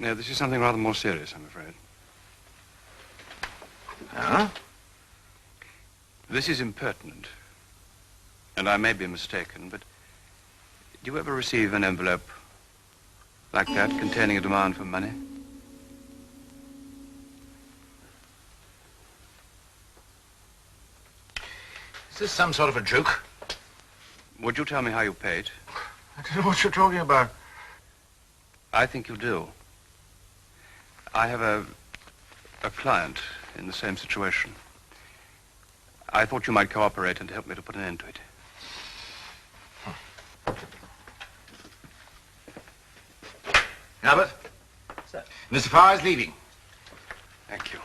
No, this is something rather more serious, I'm afraid. Huh? This is impertinent. And I may be mistaken, but do you ever receive an envelope like that containing a demand for money? this some sort of a joke? Would you tell me how you paid? I don't know what you're talking about. I think you do. I have a client in the same situation. I thought you might cooperate and help me to put an end to it. Albert? Sir. Mr. Farr is leaving. Thank you.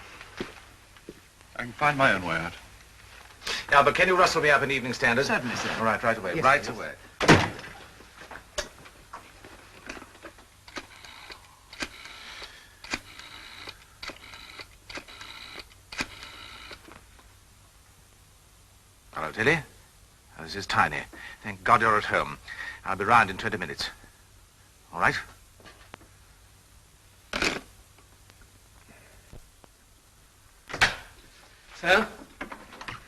I can find my own way out. Albert, can you rustle me up an Evening Standard? Certainly, sir. All right, right away. Yes, right sir. away. Hello, Tilly. Oh, this is Tiny. Thank God you're at home. I'll be round in 20 minutes. All right? Sir?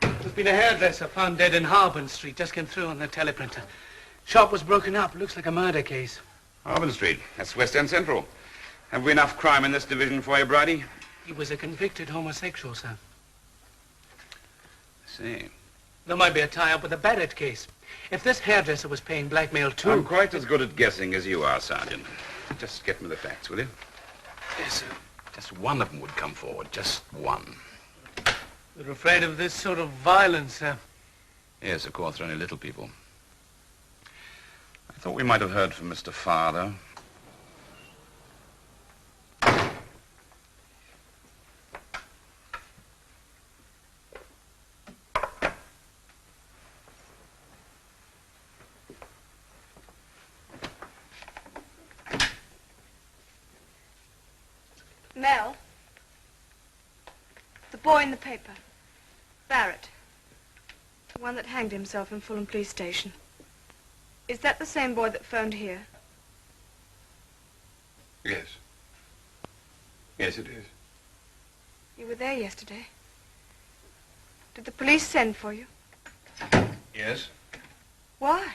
There's been a hairdresser found dead in Harbin Street. Just came through on the teleprinter. Shop was broken up. Looks like a murder case. Harbin Street. That's West End Central. Have we enough crime in this division for you, Bridie? He was a convicted homosexual, sir. I see. There might be a tie-up with the Barrett case. If this hairdresser was paying blackmail too... I'm quite as good at guessing as you are, Sergeant. Just get me the facts, will you? Yes, sir. Just one of them would come forward. Just one. They're afraid of this sort of violence, sir. Yes, of course, they're only little people. I thought we might have heard from Mr. Farr, though. Mel? The boy in the paper. Barrett. The one that hanged himself in Fulham Police Station. Is that the same boy that phoned here? Yes. Yes, it is. You were there yesterday. Did the police send for you? Yes. Why?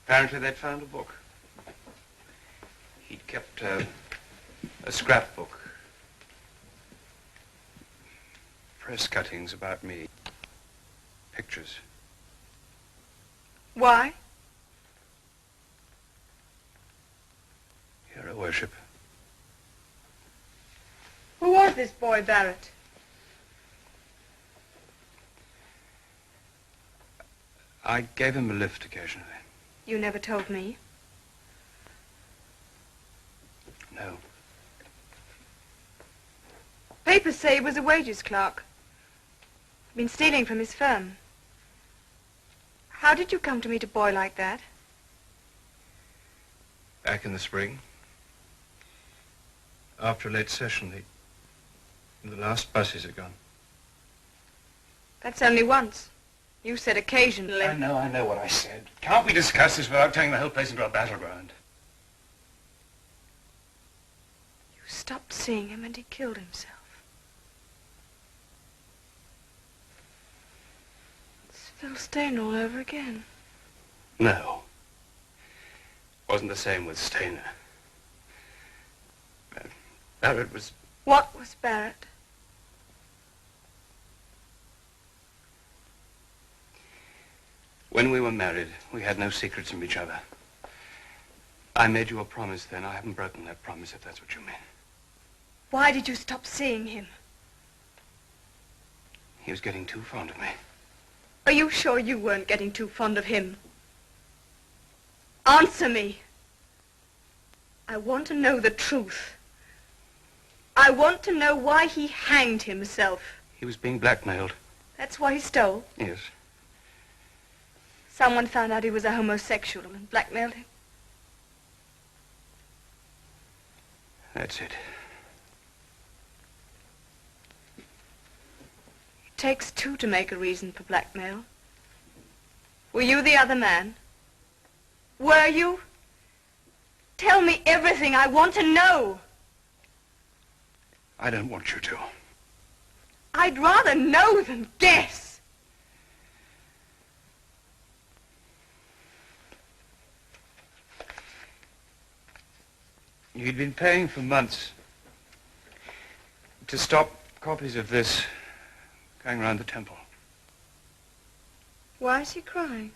Apparently they'd found a book. He'd kept a scrapbook. Press cuttings about me. Pictures. Why? Hero worship. Who was this boy, Barrett? I gave him a lift occasionally. You never told me. No. Papers say he was a wages clerk. Been stealing from his firm. How did you come to meet a boy like that? Back in the spring. After a late session, the last buses had gone. That's only once. You said occasionally. I know what I said. Can't we discuss this without turning the whole place into a battleground? You stopped seeing him and he killed himself. It's Phil Stain all over again. No. Wasn't the same with Stainer. Barrett was... What was Barrett? When we were married, we had no secrets from each other. I made you a promise then. I haven't broken that promise, if that's what you mean. Why did you stop seeing him? He was getting too fond of me. Are you sure you weren't getting too fond of him? Answer me. I want to know the truth. I want to know why he hanged himself. He was being blackmailed. That's why he stole. Yes. Someone found out he was a homosexual and blackmailed him. That's it. It takes two to make a reason for blackmail. Were you the other man? Were you? Tell me everything. I want to know. I don't want you to. I'd rather know than guess. You'd been paying for months to stop copies of this Going round the temple. Why is he crying?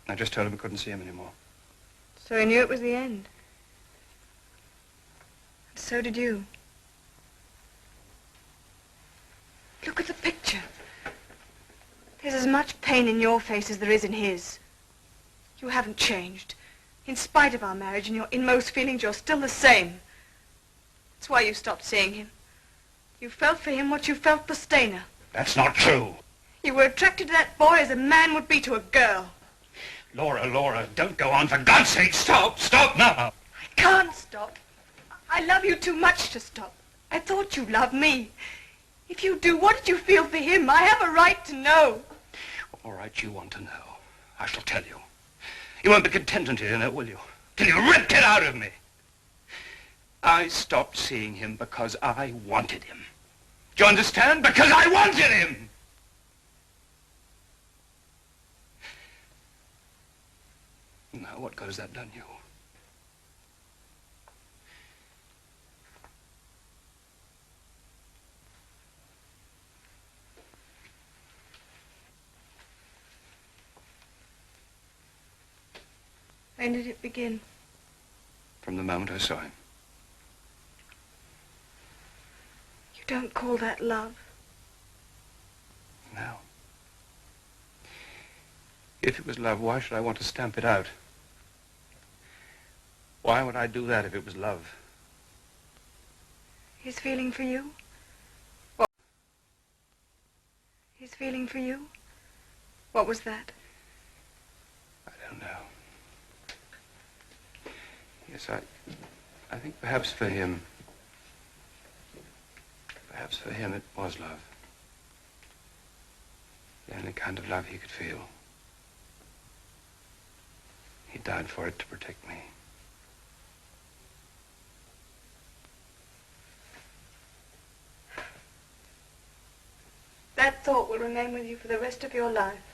I just told him I couldn't see him anymore. So he knew it was the end. And so did you. Look at the picture. There's as much pain in your face as there is in his. You haven't changed. In spite of our marriage and your inmost feelings, you're still the same. That's why you stopped seeing him. You felt for him what you felt for Stainer. That's not true. You were attracted to that boy as a man would be to a girl. Laura, don't go on. For God's sake, stop now. I can't stop. I love you too much to stop. I thought you loved me. If you do, what did you feel for him? I have a right to know. All right, you want to know. I shall tell you. You won't be content until you know, will you? Till you ripped it out of me. I stopped seeing him because I wanted him. Do you understand? Because I wanted him! Now, what good has that done you? When did it begin? From the moment I saw him. You don't call that love? No. If it was love, why should I want to stamp it out? Why would I do that if it was love? His feeling for you? What? His feeling for you? What was that? I don't know. Yes, I think perhaps for him it was love. The only kind of love he could feel. He died for it to protect me. That thought will remain with you for the rest of your life.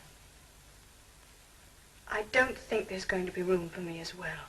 I don't think there's going to be room for me as well.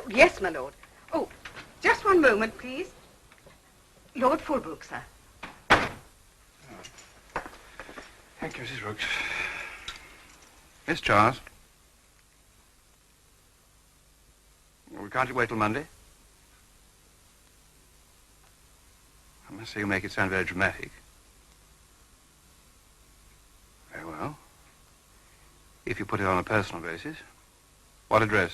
Yes, my lord. Oh, just one moment, please. Lord Fulbrook, sir. Thank you, Mrs. Brooks. Miss Charles. Well, can't you wait till Monday? I must say you make it sound very dramatic. Very well. If you put it on a personal basis. What address?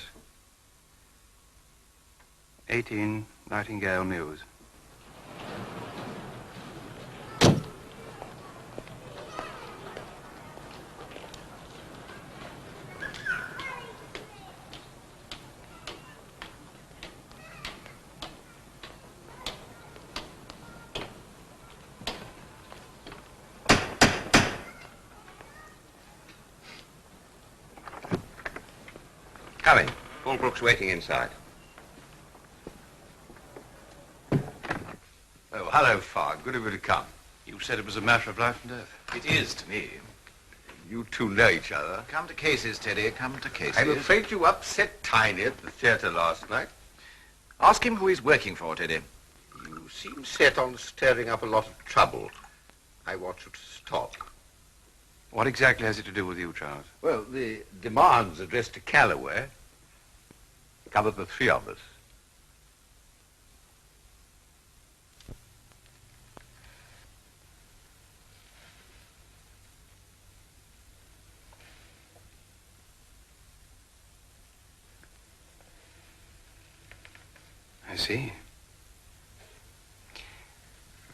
18 Nightingale Mews. Come in. Fulbrook's waiting inside. Oh, hello, Farr. Good of you to come. You said it was a matter of life and death. It is to me. You two know each other. Come to cases, Teddy. Come to cases. I'm afraid you upset Tiny at the theatre last night. Ask him who he's working for, Teddy. You seem set on stirring up a lot of trouble. I want you to stop. What exactly has it to do with you, Charles? Well, the demands addressed to Calloway cover the three of us. I see.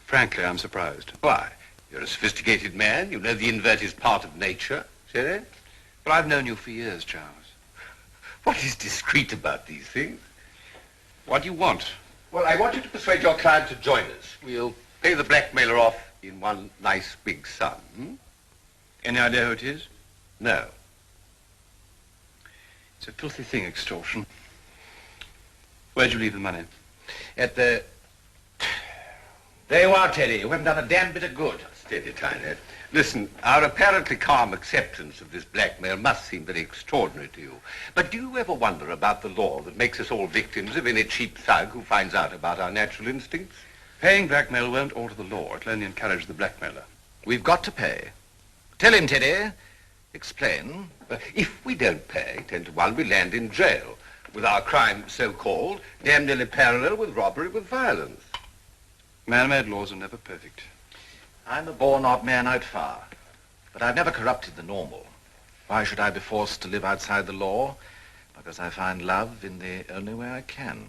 Frankly, I'm surprised. Why? You're a sophisticated man. You know the invert is part of nature. See that? But I've known you for years, Charles. What is discreet about these things? What do you want? Well, I want you to persuade your client to join us. We'll pay the blackmailer off in one nice big sum. Hmm? Any idea who it is? No. It's a filthy thing, extortion. Where'd you leave the money? At the... There you are, Teddy. You haven't done a damn bit of good. Steady, Tyler. Listen, our apparently calm acceptance of this blackmail must seem very extraordinary to you. But do you ever wonder about the law that makes us all victims of any cheap thug who finds out about our natural instincts? Paying blackmail won't alter the law. It'll only encourage the blackmailer. We've got to pay. Tell him, Teddy. Explain. If we don't pay, 10 to 1, we land in jail. With our crime so-called, damn nearly parallel with robbery with violence. Man-made laws are never perfect. I'm a born-out man out far, but I've never corrupted the normal. Why should I be forced to live outside the law? Because I find love in the only way I can.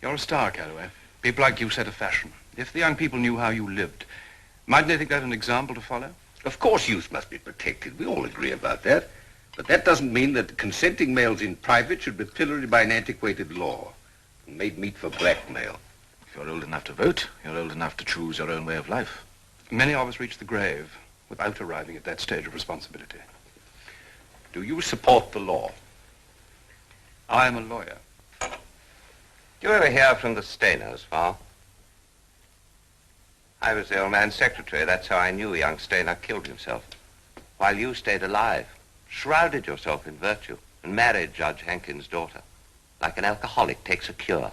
You're a star, Calloway. People like you set a fashion. If the young people knew how you lived, mightn't they think that an example to follow? Of course youth must be protected. We all agree about that. But that doesn't mean that consenting males in private should be pilloried by an antiquated law and made meat for blackmail. If you're old enough to vote, you're old enough to choose your own way of life. Many of us reach the grave without arriving at that stage of responsibility. Do you support the law? I am a lawyer. Did you ever hear from the Stainers, Farr? I was the old man's secretary. That's how I knew young Stainer killed himself. While you stayed alive, shrouded yourself in virtue, and married Judge Hankins' daughter. Like an alcoholic takes a cure.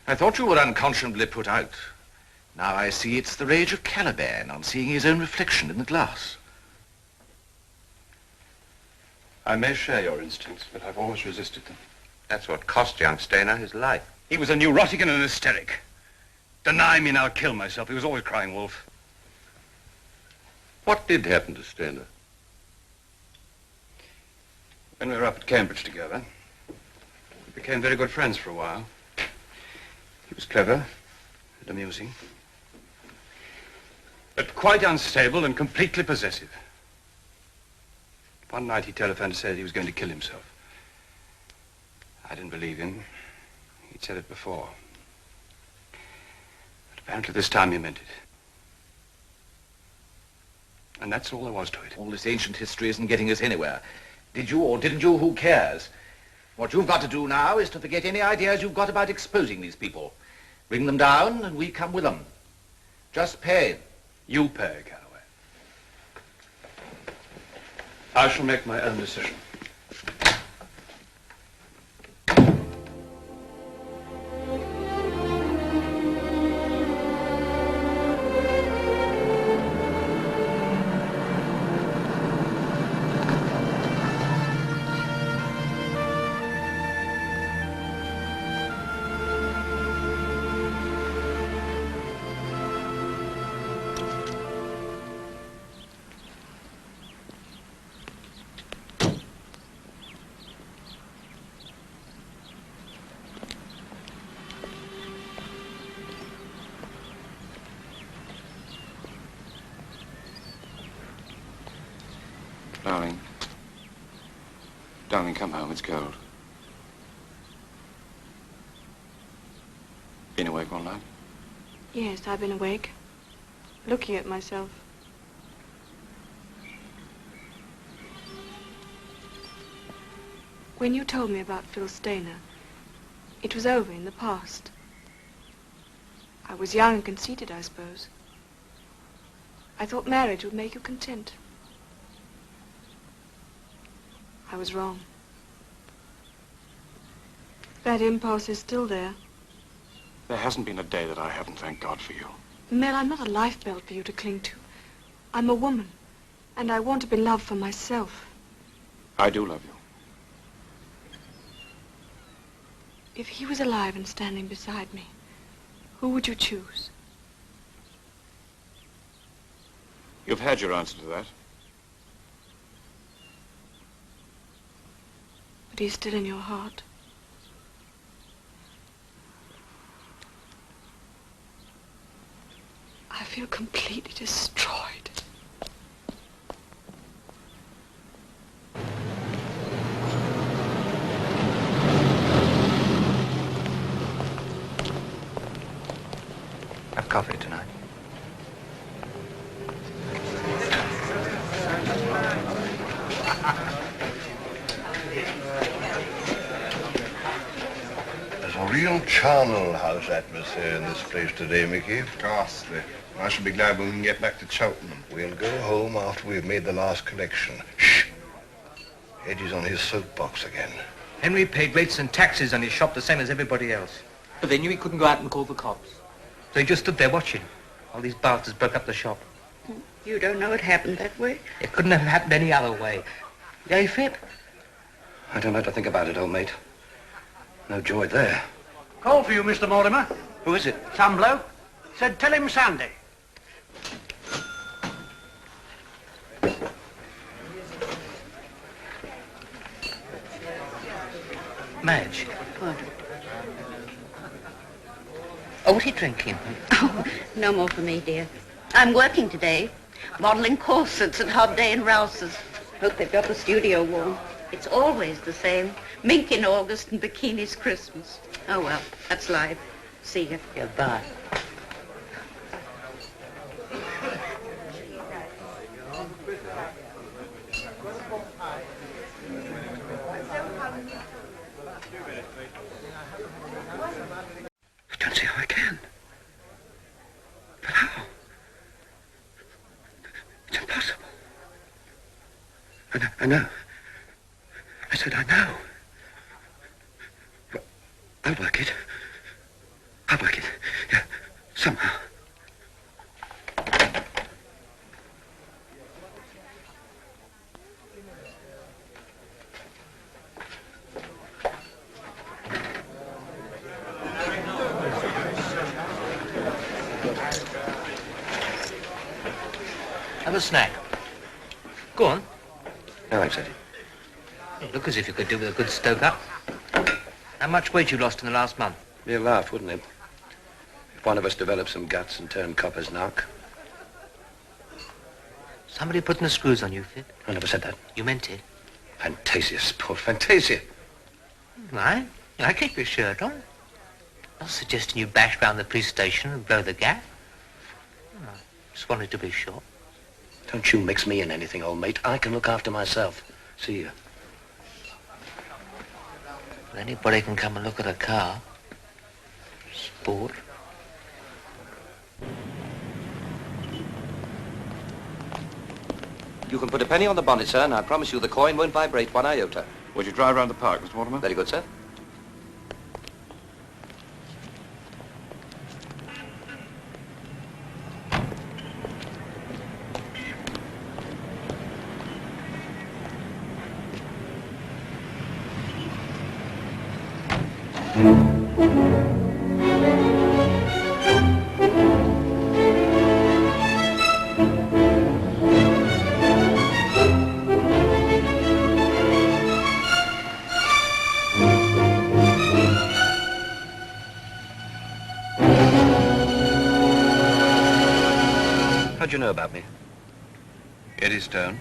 I thought you were unconscionably put out. Now I see it's the rage of Caliban on seeing his own reflection in the glass. I may share your instincts, but I've always resisted them. That's what cost young Stainer his life. He was a neurotic and an hysteric. Deny me and I'll kill myself. He was always crying wolf. What did happen to Stainer? When we were up at Cambridge together, we became very good friends for a while. He was clever and amusing, but quite unstable and completely possessive. One night he telephoned to say that he was going to kill himself. I didn't believe him. He'd said it before. But apparently this time he meant it. And that's all there was to it. All this ancient history isn't getting us anywhere. Did you or didn't you? Who cares? What you've got to do now is to forget any ideas you've got about exposing these people. Bring them down and we come with them. Just pay. You pay, Calloway. I shall make my own decision. Darling. Darling, come home. It's cold. Been awake all night? Yes, I've been awake, looking at myself. When you told me about Phil Stainer, it was over in the past. I was young and conceited, I suppose. I thought marriage would make you content. I was wrong. That impulse is still there. There hasn't been a day that I haven't thanked God for you. Mel, I'm not a lifebelt for you to cling to. I'm a woman, and I want to be loved for myself. I do love you. If he was alive and standing beside me, who would you choose? You've had your answer to that. But he's still in your heart. feel completely destroyed. Have coffee tonight. There's a real charnel house atmosphere in this place today, Mickey. Ghastly. I shall be glad when we can get back to Cheltenham. We'll go home after we've made the last collection. Shh! Eddie's on his soapbox again. Henry paid rates and taxes on his shop the same as everybody else. But they knew he couldn't go out and call the cops. So he just stood there watching. All these bastards broke up the shop. You don't know it happened that way? It couldn't have happened any other way. Eh, Fit? I don't like to think about it, old mate. No joy there. Call for you, Mr. Mortimer. Who is it? Some bloke. Said tell him Sandy. Madge. What? Oh, what are you drinking? Oh, no more for me, dear. I'm working today, modeling corsets at Hobday and Rouse's. Hope they've got the studio warm. It's always the same. Mink in August and bikinis Christmas. Oh, well, that's life. See you. Yeah, bye. I don't see how I can. But how? It's impossible. I know. I said I know. Well, I'll work it. Yeah, somehow. Have a snack. Go on. No, thanks, Eddie. You look as if you could do with a good stoke up. How much weight you lost in the last month? Be a laugh, wouldn't it? If one of us developed some guts and turned copper's knock. Somebody putting the screws on you, Fit? I never said that. You meant it. Fantasia's poor Fantasia. Right. I keep your shirt on. Not suggesting you bash round the police station and blow the gap. No, just wanted to be sure. Don't you mix me in anything, old mate. I can look after myself. See you. Well, anybody can come and look at a car. Sport. You can put a penny on the bonnet, sir, and I promise you the coin won't vibrate one iota. Would you drive around the park, Mr. Mortimer? Very good, sir. How'd you know about me? Eddie Stone.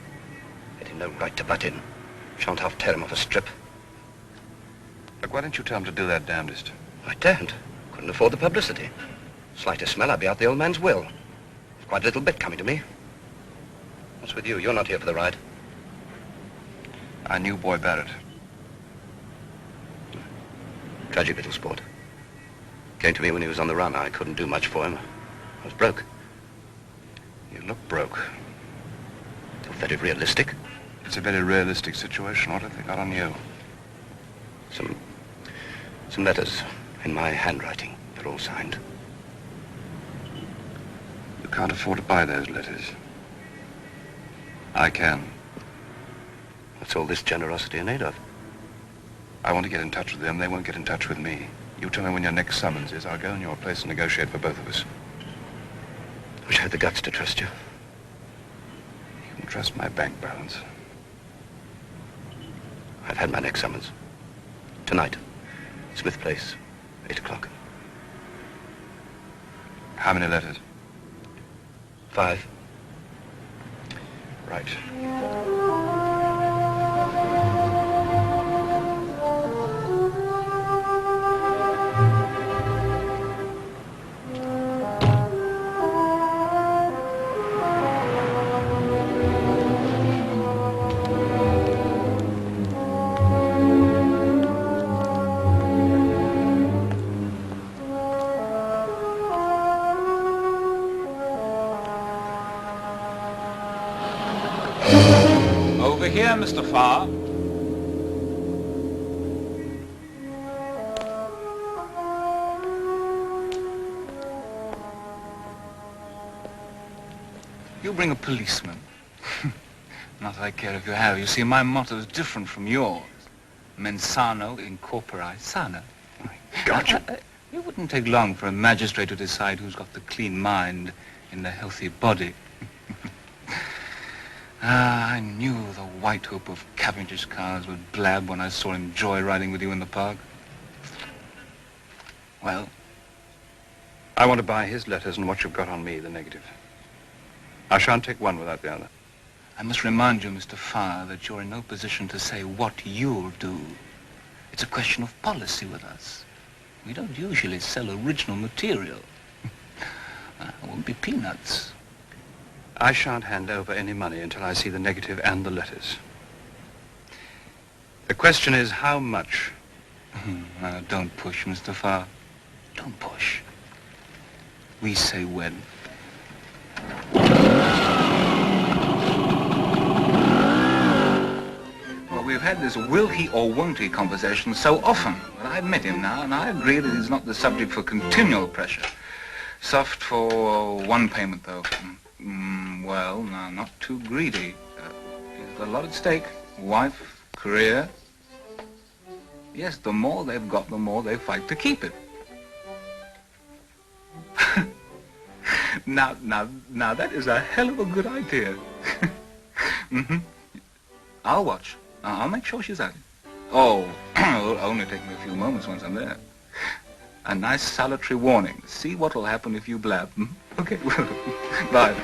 Had him no right to butt in. Shan't half tear him off a strip. Look, why don't you tell him to do that damnedest? I daren't. Couldn't afford the publicity. Slightest smell, I'd be out the old man's will. Quite a little bit coming to me. What's with you? You're not here for the ride. I knew Boy Barrett. Tragic little sport. Came to me when he was on the run. I couldn't do much for him. I was broke. You look broke. Very realistic. It's a very realistic situation. What have they got on you? Some letters in my handwriting. They're all signed. You can't afford to buy those letters. I can. What's all this generosity in aid of? I want to get in touch with them. They won't get in touch with me. You tell me when your next summons is. I'll go in your place and negotiate for both of us. I wish I had the guts to trust you. You can trust my bank balance. I've had my next summons. Tonight. Smith Place. 8 o'clock. How many letters? 5. Right. Over here, Mr. Farr. You bring a policeman. Not that I care if you have. You see, my motto is different from yours. Mens sano in corpore sano. Gotcha. It wouldn't take long for a magistrate to decide who's got the clean mind in the healthy body. I knew the white hope of Cavendish's cars would blab when I saw him joyriding with you in the park. Well, I want to buy his letters and what you've got on me, the negative. I shan't take one without the other. I must remind you, Mr. Farr, that you're in no position to say what you'll do. It's a question of policy with us. We don't usually sell original material. It won't be peanuts. I shan't hand over any money until I see the negative and the letters. The question is how much? Don't push, Mr. Farr. Don't push. We say when. Well, we've had this will he or won't he conversation so often that I've met him now, and I agree that he's not the subject for continual pressure. Soft for one payment, though. Well, no, not too greedy. He's got a lot at stake. Wife, career. Yes, the more they've got, the more they fight to keep it. Now, that is a hell of a good idea. I'll watch. I'll make sure she's out. Oh, it'll only take me a few moments once I'm there. A nice salutary warning. See what'll happen if you blab. Okay, well, bye.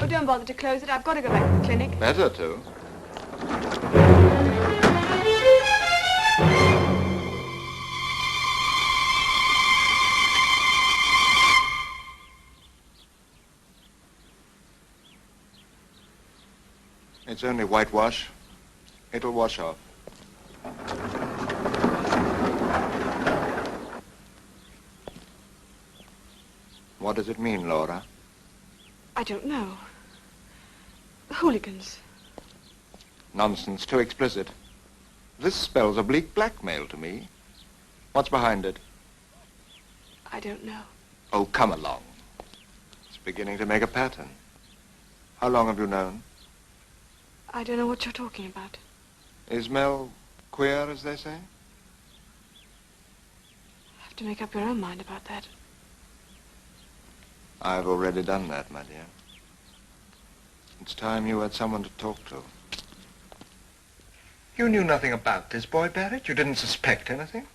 Don't bother to close it. I've got to go back to the clinic. Better to. It's only whitewash. It'll wash off. What does it mean, Laura? I don't know. The hooligans. Nonsense, too explicit. This spells oblique blackmail to me. What's behind it? I don't know. Oh, come along. It's beginning to make a pattern. How long have you known? I don't know what you're talking about. Is Mel queer, as they say? You have to make up your own mind about that. I've already done that, my dear. It's time you had someone to talk to. You knew nothing about this boy, Barrett? You didn't suspect anything?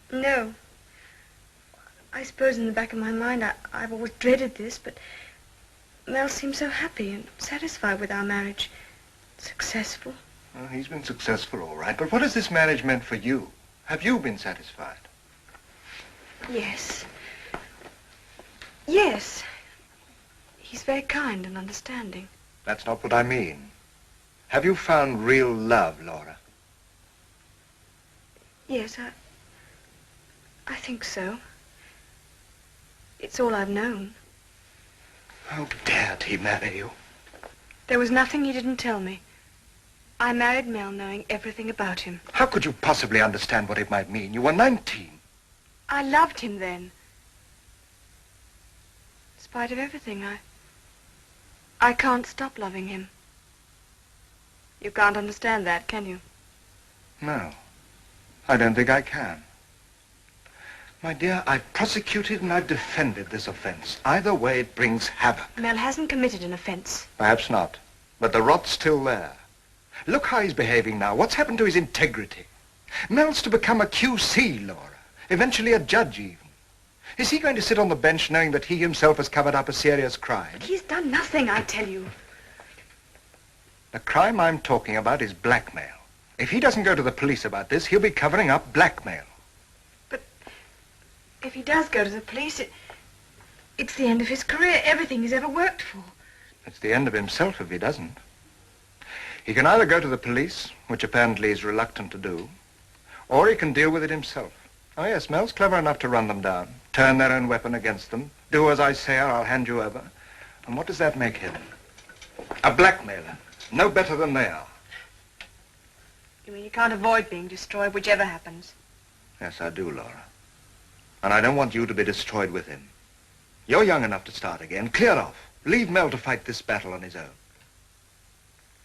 No. I suppose in the back of my mind I've always dreaded this, but Mel seems so happy and satisfied with our marriage. Successful. Well, he's been successful, all right, but what has this marriage meant for you? Have you been satisfied? Yes. Yes. He's very kind and understanding. That's not what I mean. Have you found real love, Laura? Yes, I think so. It's all I've known. How dared he marry you? There was nothing he didn't tell me. I married Mel knowing everything about him. How could you possibly understand what it might mean? You were 19. I loved him then. In spite of everything, I can't stop loving him. You can't understand that, can you? No, I don't think I can. My dear, I've prosecuted and I've defended this offense. Either way, it brings havoc. Mel hasn't committed an offense. Perhaps not, but the rot's still there. Look how he's behaving now. What's happened to his integrity? Mel's to become a QC, Laura. Eventually a judge, even. Is he going to sit on the bench knowing that he himself has covered up a serious crime? But he's done nothing, I tell you. The crime I'm talking about is blackmail. If he doesn't go to the police about this, he'll be covering up blackmail. If he does go to the police, it's the end of his career, everything he's ever worked for. It's the end of himself if he doesn't. He can either go to the police, which apparently he's reluctant to do, or he can deal with it himself. Oh, yes, Mel's clever enough to run them down, turn their own weapon against them, do as I say or I'll hand you over. And what does that make him? A blackmailer. No better than they are. You mean you can't avoid being destroyed, whichever happens? Yes, I do, Laura. And I don't want you to be destroyed with him. You're young enough to start again. Clear off. Leave Mel to fight this battle on his own.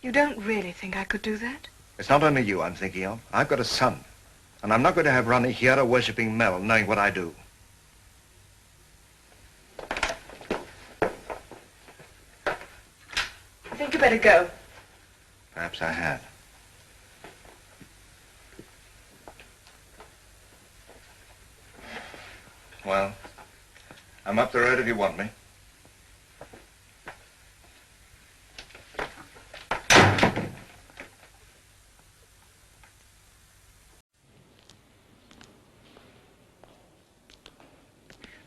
You don't really think I could do that? It's not only you I'm thinking of. I've got a son. And I'm not going to have Ronnie here worshipping Mel, knowing what I do. I think you better go. Perhaps I had. Well, I'm up the road if you want me.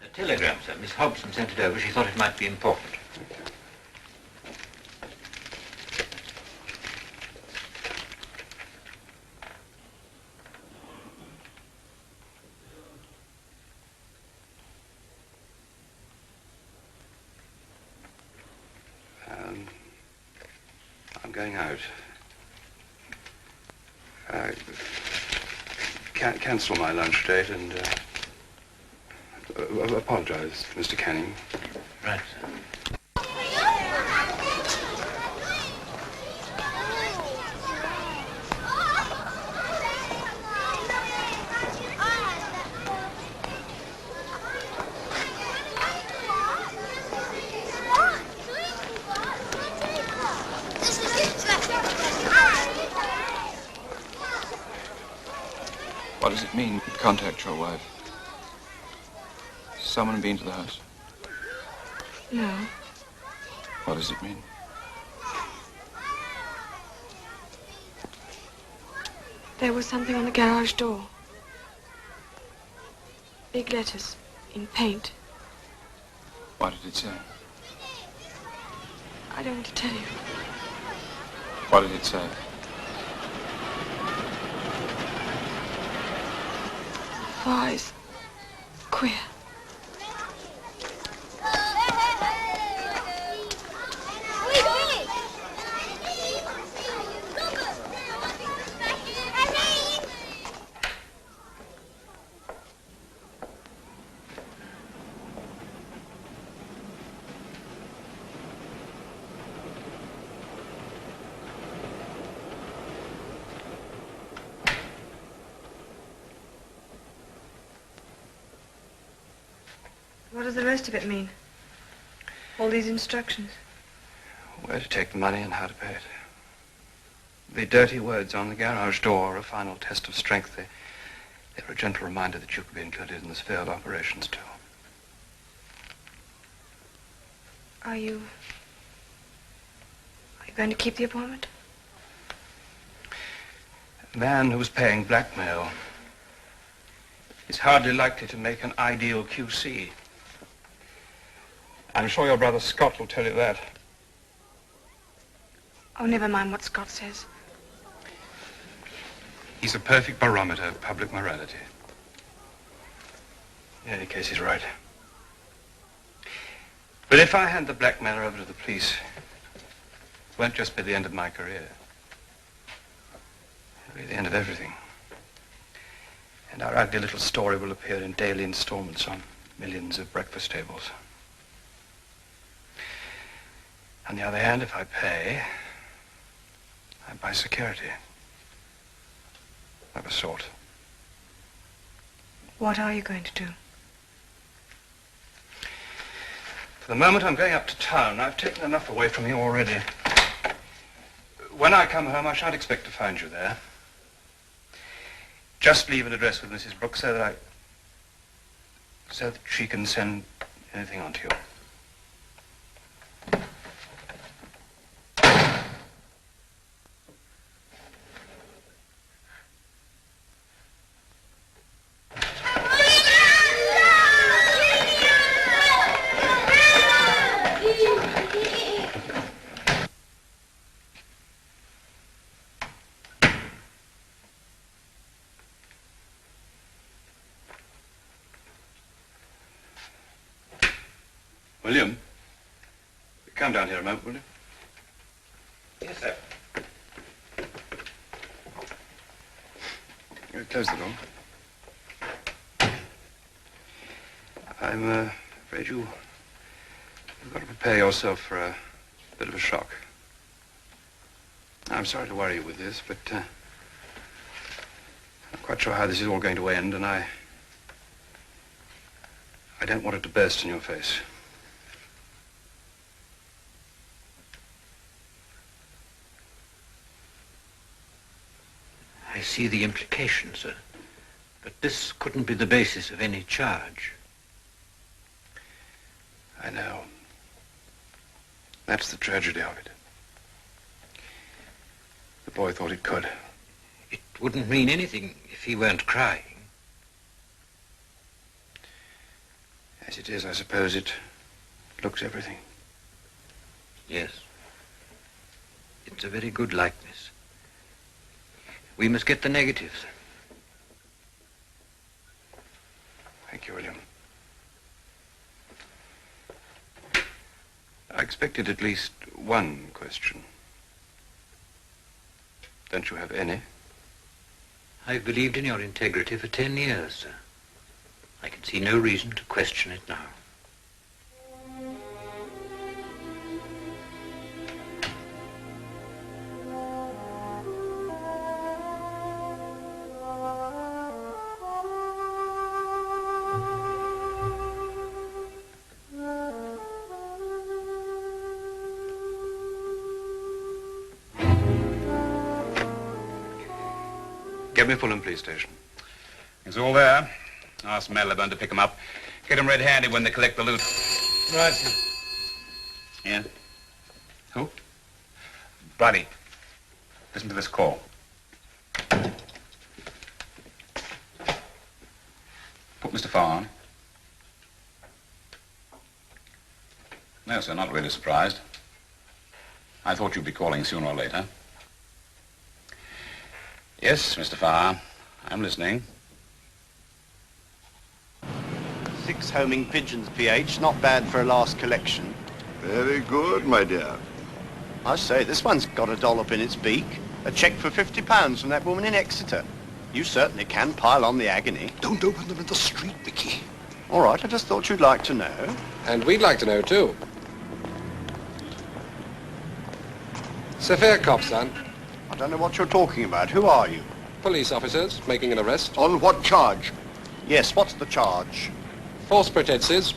A telegram, sir. Miss Hobson sent it over. She thought it might be important. I'm going out. Cancel my lunch date and apologize, Mr. Canning. Right, sir. What does it mean, contact your wife? Someone been to the house? No. What does it mean? There was something on the garage door. Big letters in paint. What did it say? I don't want to tell you. What did it say? Farr is queer. What does the rest of it mean? All these instructions. Where to take the money and how to pay it. The dirty words on the garage door are a final test of strength. They're a gentle reminder that you could be included in this failed operations, too. Are you going to keep the appointment? A man who's paying blackmail is hardly likely to make an ideal QC. I'm sure your brother Scott will tell you that. Oh, never mind what Scott says. He's a perfect barometer of public morality. In any case, he's right. But if I hand the blackmailer over to the police, it won't just be the end of my career. It'll be the end of everything. And our ugly little story will appear in daily installments on millions of breakfast tables. On the other hand, if I pay, I buy security. Of a sort. What are you going to do? For the moment, I'm going up to town. I've taken enough away from you already. When I come home, I shan't expect to find you there. Just leave an address with Mrs. Brooks so that she can send anything on to you. William, come down here a moment, will you? Yes, sir. Close the door. I'm afraid you've got to prepare yourself for a bit of a shock. I'm sorry to worry you with this, but I'm not quite sure how this is all going to end, and I don't want it to burst in your face. I see the implication, sir. But this couldn't be the basis of any charge. I know. That's the tragedy of it. The boy thought it could. It wouldn't mean anything if he weren't crying. As it is, I suppose it looks everything. Yes. It's a very good likeness. We must get the negatives. Thank you, William. I expected at least one question. Don't you have any? I've believed in your integrity for 10 years, sir. I can see no reason to question it now. Get me Fulham Police Station. It's all there. Ask Melville to pick them up. Get them red-handed when they collect the loot. Right, sir. Yeah? Who? Bradley. Listen to this call. Put Mr. Farr on. No, sir, not really surprised. I thought you'd be calling sooner or later. Yes, Mr. Farr. I'm listening. 6 homing pigeons, PH. Not bad for a last collection. Very good, my dear. I say, this one's got a dollop in its beak. A cheque for £50 from that woman in Exeter. You certainly can pile on the agony. Don't open them in the street, Mickey. All right, I just thought you'd like to know. And we'd like to know, too. It's a fair cop, son. I don't know what you're talking about. Who are you? Police officers making an arrest. On what charge? Yes, what's the charge? False pretenses.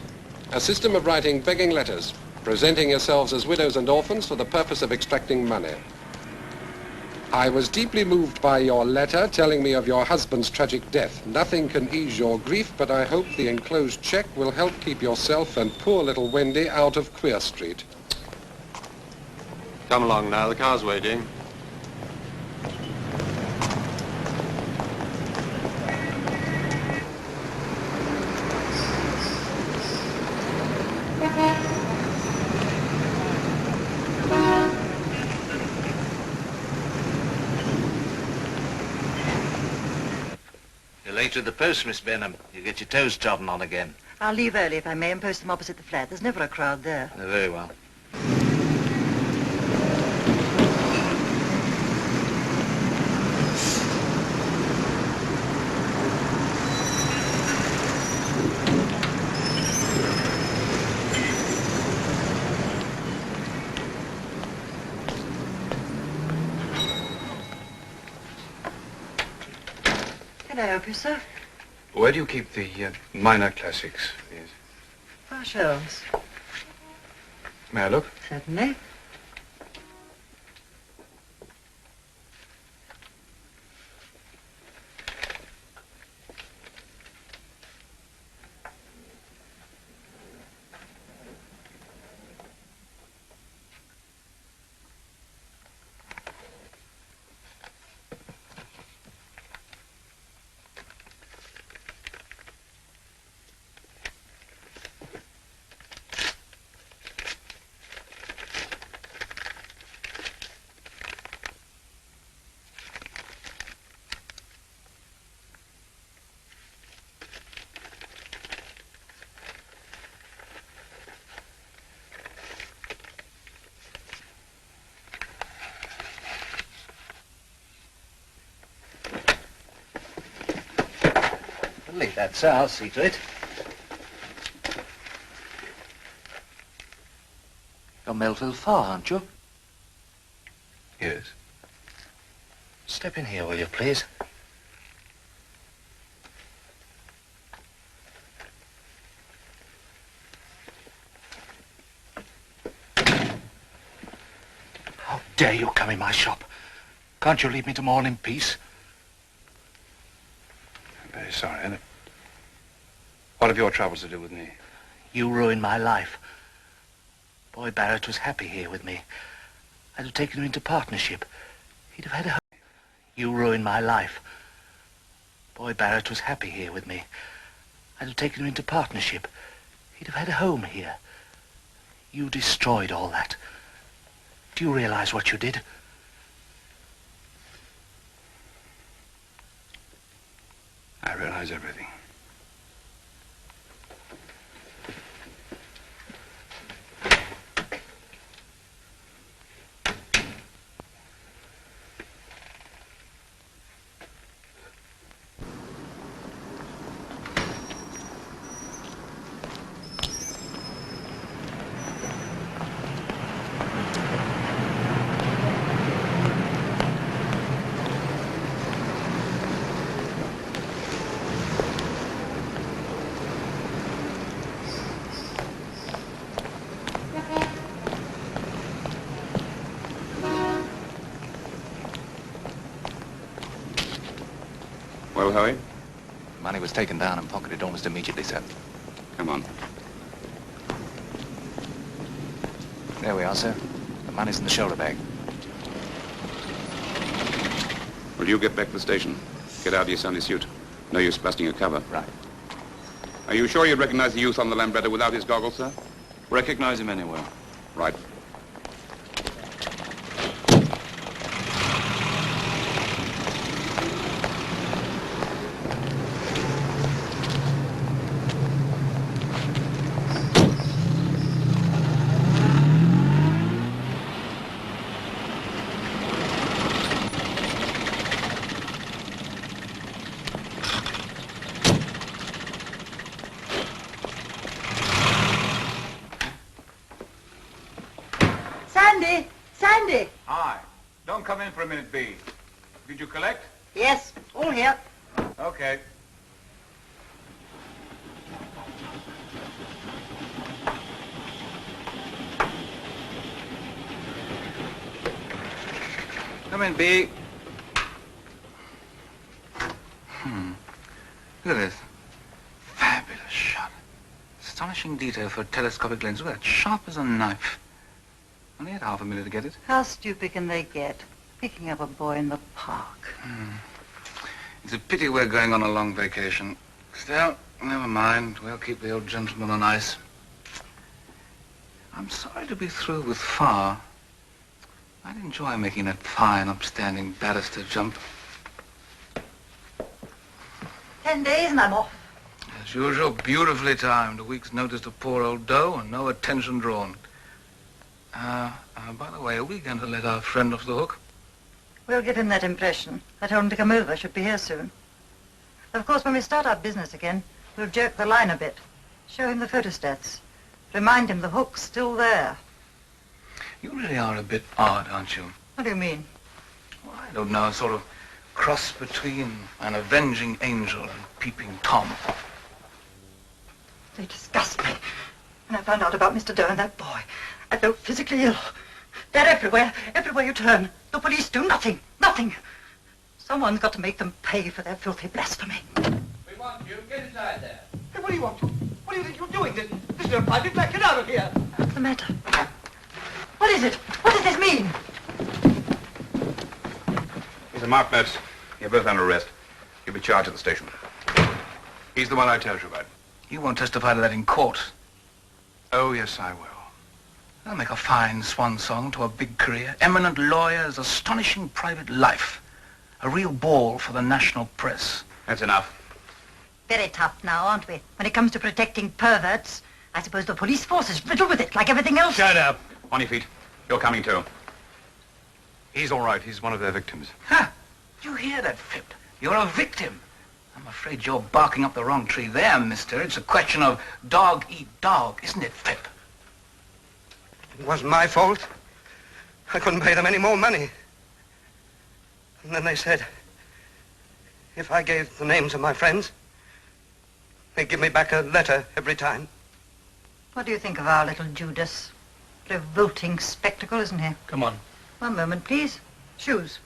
A system of writing begging letters, presenting yourselves as widows and orphans for the purpose of extracting money. I was deeply moved by your letter telling me of your husband's tragic death. Nothing can ease your grief, but I hope the enclosed cheque will help keep yourself and poor little Wendy out of Queer Street. Come along now, the car's waiting. You're late to the post, Miss Benham. You get your toes trodden on again. I'll leave early if I may and post them opposite the flat. There's never a crowd there. Oh, very well. Can I help you, sir? Where do you keep the minor classics, please? Our shelves. May I look? Certainly. Leave that, sir. I'll see to it. You're Melville Farr, aren't you? Yes. Step in here, will you, please? How dare you come in my shop? Can't you leave me to mourn in peace? I'm very sorry, Anna. What have your troubles to do with me? You ruined my life. Boy Barrett was happy here with me. I'd have taken him into partnership. He'd have had a home. You ruined my life. Boy Barrett was happy here with me. I'd have taken him into partnership. He'd have had a home here. You destroyed all that. Do you realize what you did? I realize everything. Well, Howie? Money was taken down and pocketed almost immediately, sir. Come on. There we are, sir. The money's in the shoulder bag. Will you get back to the station? Get out of your Sunday suit. No use busting your cover. Right. Are you sure you'd recognize the youth on the Lambretta without his goggles, sir? Recognize him anywhere. Right. Sandy! Sandy! Hi. Don't come in for a minute, B. Did you collect? Yes, all here. Okay. Come in, B. Look at this. Fabulous shot. Astonishing detail for a telescopic lens. Look at that. Sharp as a knife. Only had half a minute to get it. How stupid can they get? Picking up a boy in the park. It's a pity we're going on a long vacation. Still, never mind. We'll keep the old gentleman on ice. I'm sorry to be through with Farr. I'd enjoy making that fine, upstanding barrister jump. 10 days and I'm off. As usual, beautifully timed. A week's notice to poor old Doe and no attention drawn. By the way, are we going to let our friend off the hook? We'll give him that impression. I told him to come over. Should be here soon. Of course, when we start our business again, we'll jerk the line a bit. Show him the photostats. Remind him the hook's still there. You really are a bit odd, aren't you? What do you mean? Well, I don't know, sort of cross between an avenging angel and peeping Tom. They disgust me. When I found out about Mr. Doe and that boy, I felt physically ill. They're everywhere you turn. The police do nothing, nothing. Someone's got to make them pay for their filthy blasphemy. We want you. Get inside there. Hey, what do you want? What do you think you're doing? This is a private black. Get out of here. What's the matter? What is it? What does this mean? These are marked notes. You're both under arrest. You'll be charged at the station. He's the one I told you about. You won't testify to that in court. Oh, yes, I will. That'll make a fine swan song to a big career. Eminent lawyers, astonishing private life. A real ball for the national press. That's enough. Very tough now, aren't we? When it comes to protecting perverts, I suppose the police force is riddled with it, like everything else. Shut up. On your feet. You're coming too. He's all right. He's one of their victims. Ha! You hear that, Phip? You're a victim. I'm afraid you're barking up the wrong tree there, mister. It's a question of dog eat dog, isn't it, Phip? It wasn't my fault. I couldn't pay them any more money. And then they said, if I gave the names of my friends, they'd give me back a letter every time. What do you think of our little Judas? Revolting spectacle, isn't he? Come on. One moment, please. Shoes.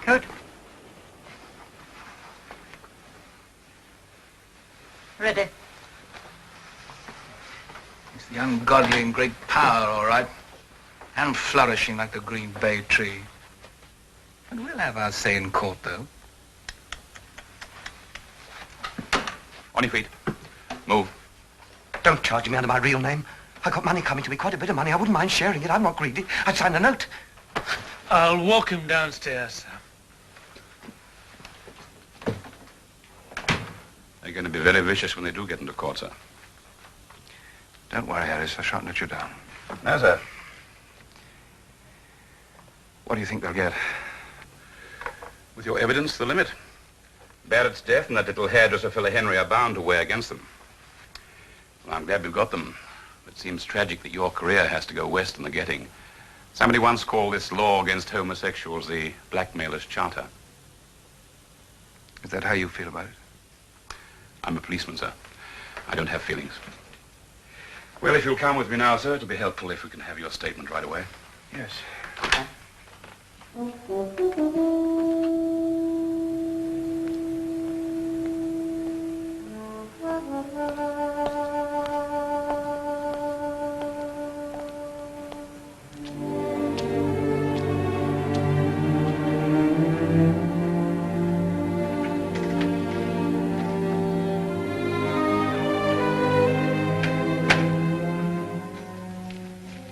Coat. Ready. It's the ungodly in great power, all right. And flourishing like the green bay tree. But we'll have our say in court, though. On your feet. Move. Don't charge me under my real name. I got money coming to me, quite a bit of money. I wouldn't mind sharing it. I'm not greedy. I'd sign a note. I'll walk him downstairs, sir. They're going to be very vicious when they do get into court, sir. Don't worry, Harris. I shan't let you down. No, sir. What do you think they'll get? With your evidence to the limit. Barrett's death and that little hairdresser fella Henry are bound to weigh against them. Well, I'm glad we've got them. It seems tragic that your career has to go west in the getting. Somebody once called this law against homosexuals the blackmailers' charter. Is that how you feel about it? I'm a policeman, sir. I don't have feelings. Well, if you'll come with me now, sir, it'll be helpful if we can have your statement right away. Yes.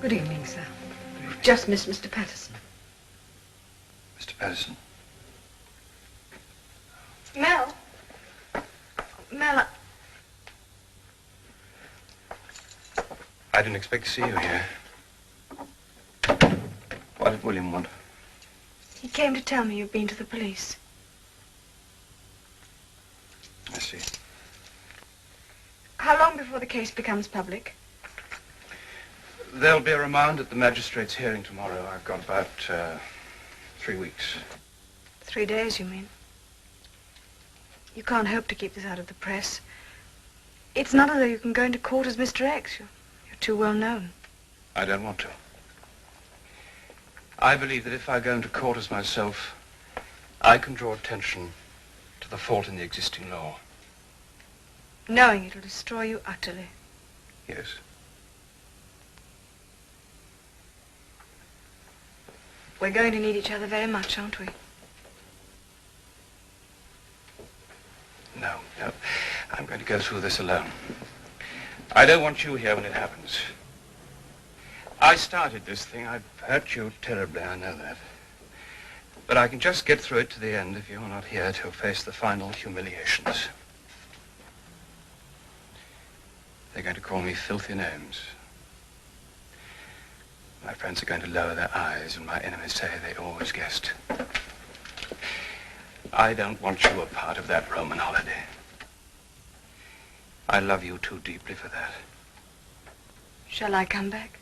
Good evening, sir. Just missed Mr. Patterson. Mr. Patterson? Mel? Mel, I didn't expect to see you here. What did William want? he came to tell me you've been to the police. I see. How long before the case becomes public? There'll be a remand at the magistrate's hearing tomorrow. I've got about 3 weeks. 3 days, you mean? You can't hope to keep this out of the press. It's not as though you can go into court as Mr. X. You're too well known. I don't want to. I believe that if I go into court as myself, I can draw attention to the fault in the existing law. Knowing it'll destroy you utterly. Yes. We're going to need each other very much, aren't we? No. I'm going to go through this alone. I don't want you here when it happens. I started this thing. I've hurt you terribly, I know that. But I can just get through it to the end if you're not here to face the final humiliations. They're going to call me filthy names. My friends are going to lower their eyes, and my enemies say they always guessed. I don't want you a part of that Roman holiday. I love you too deeply for that. Shall I come back?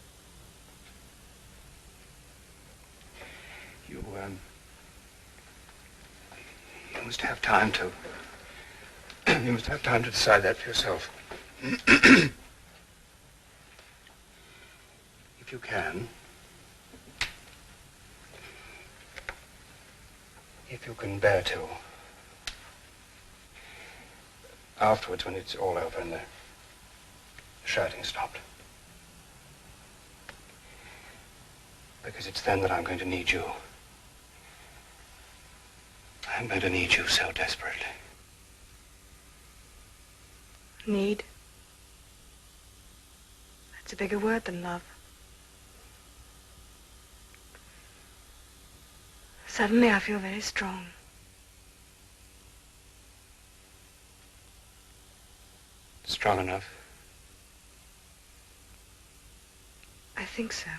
You must have time to... you must have time to decide that for yourself. If you can... if you can bear to... afterwards, when it's all over and the shouting stopped. Because it's then that I'm going to need you. I'm going to need you so desperately. Need? That's a bigger word than love. Suddenly I feel very strong. Strong enough? I think so.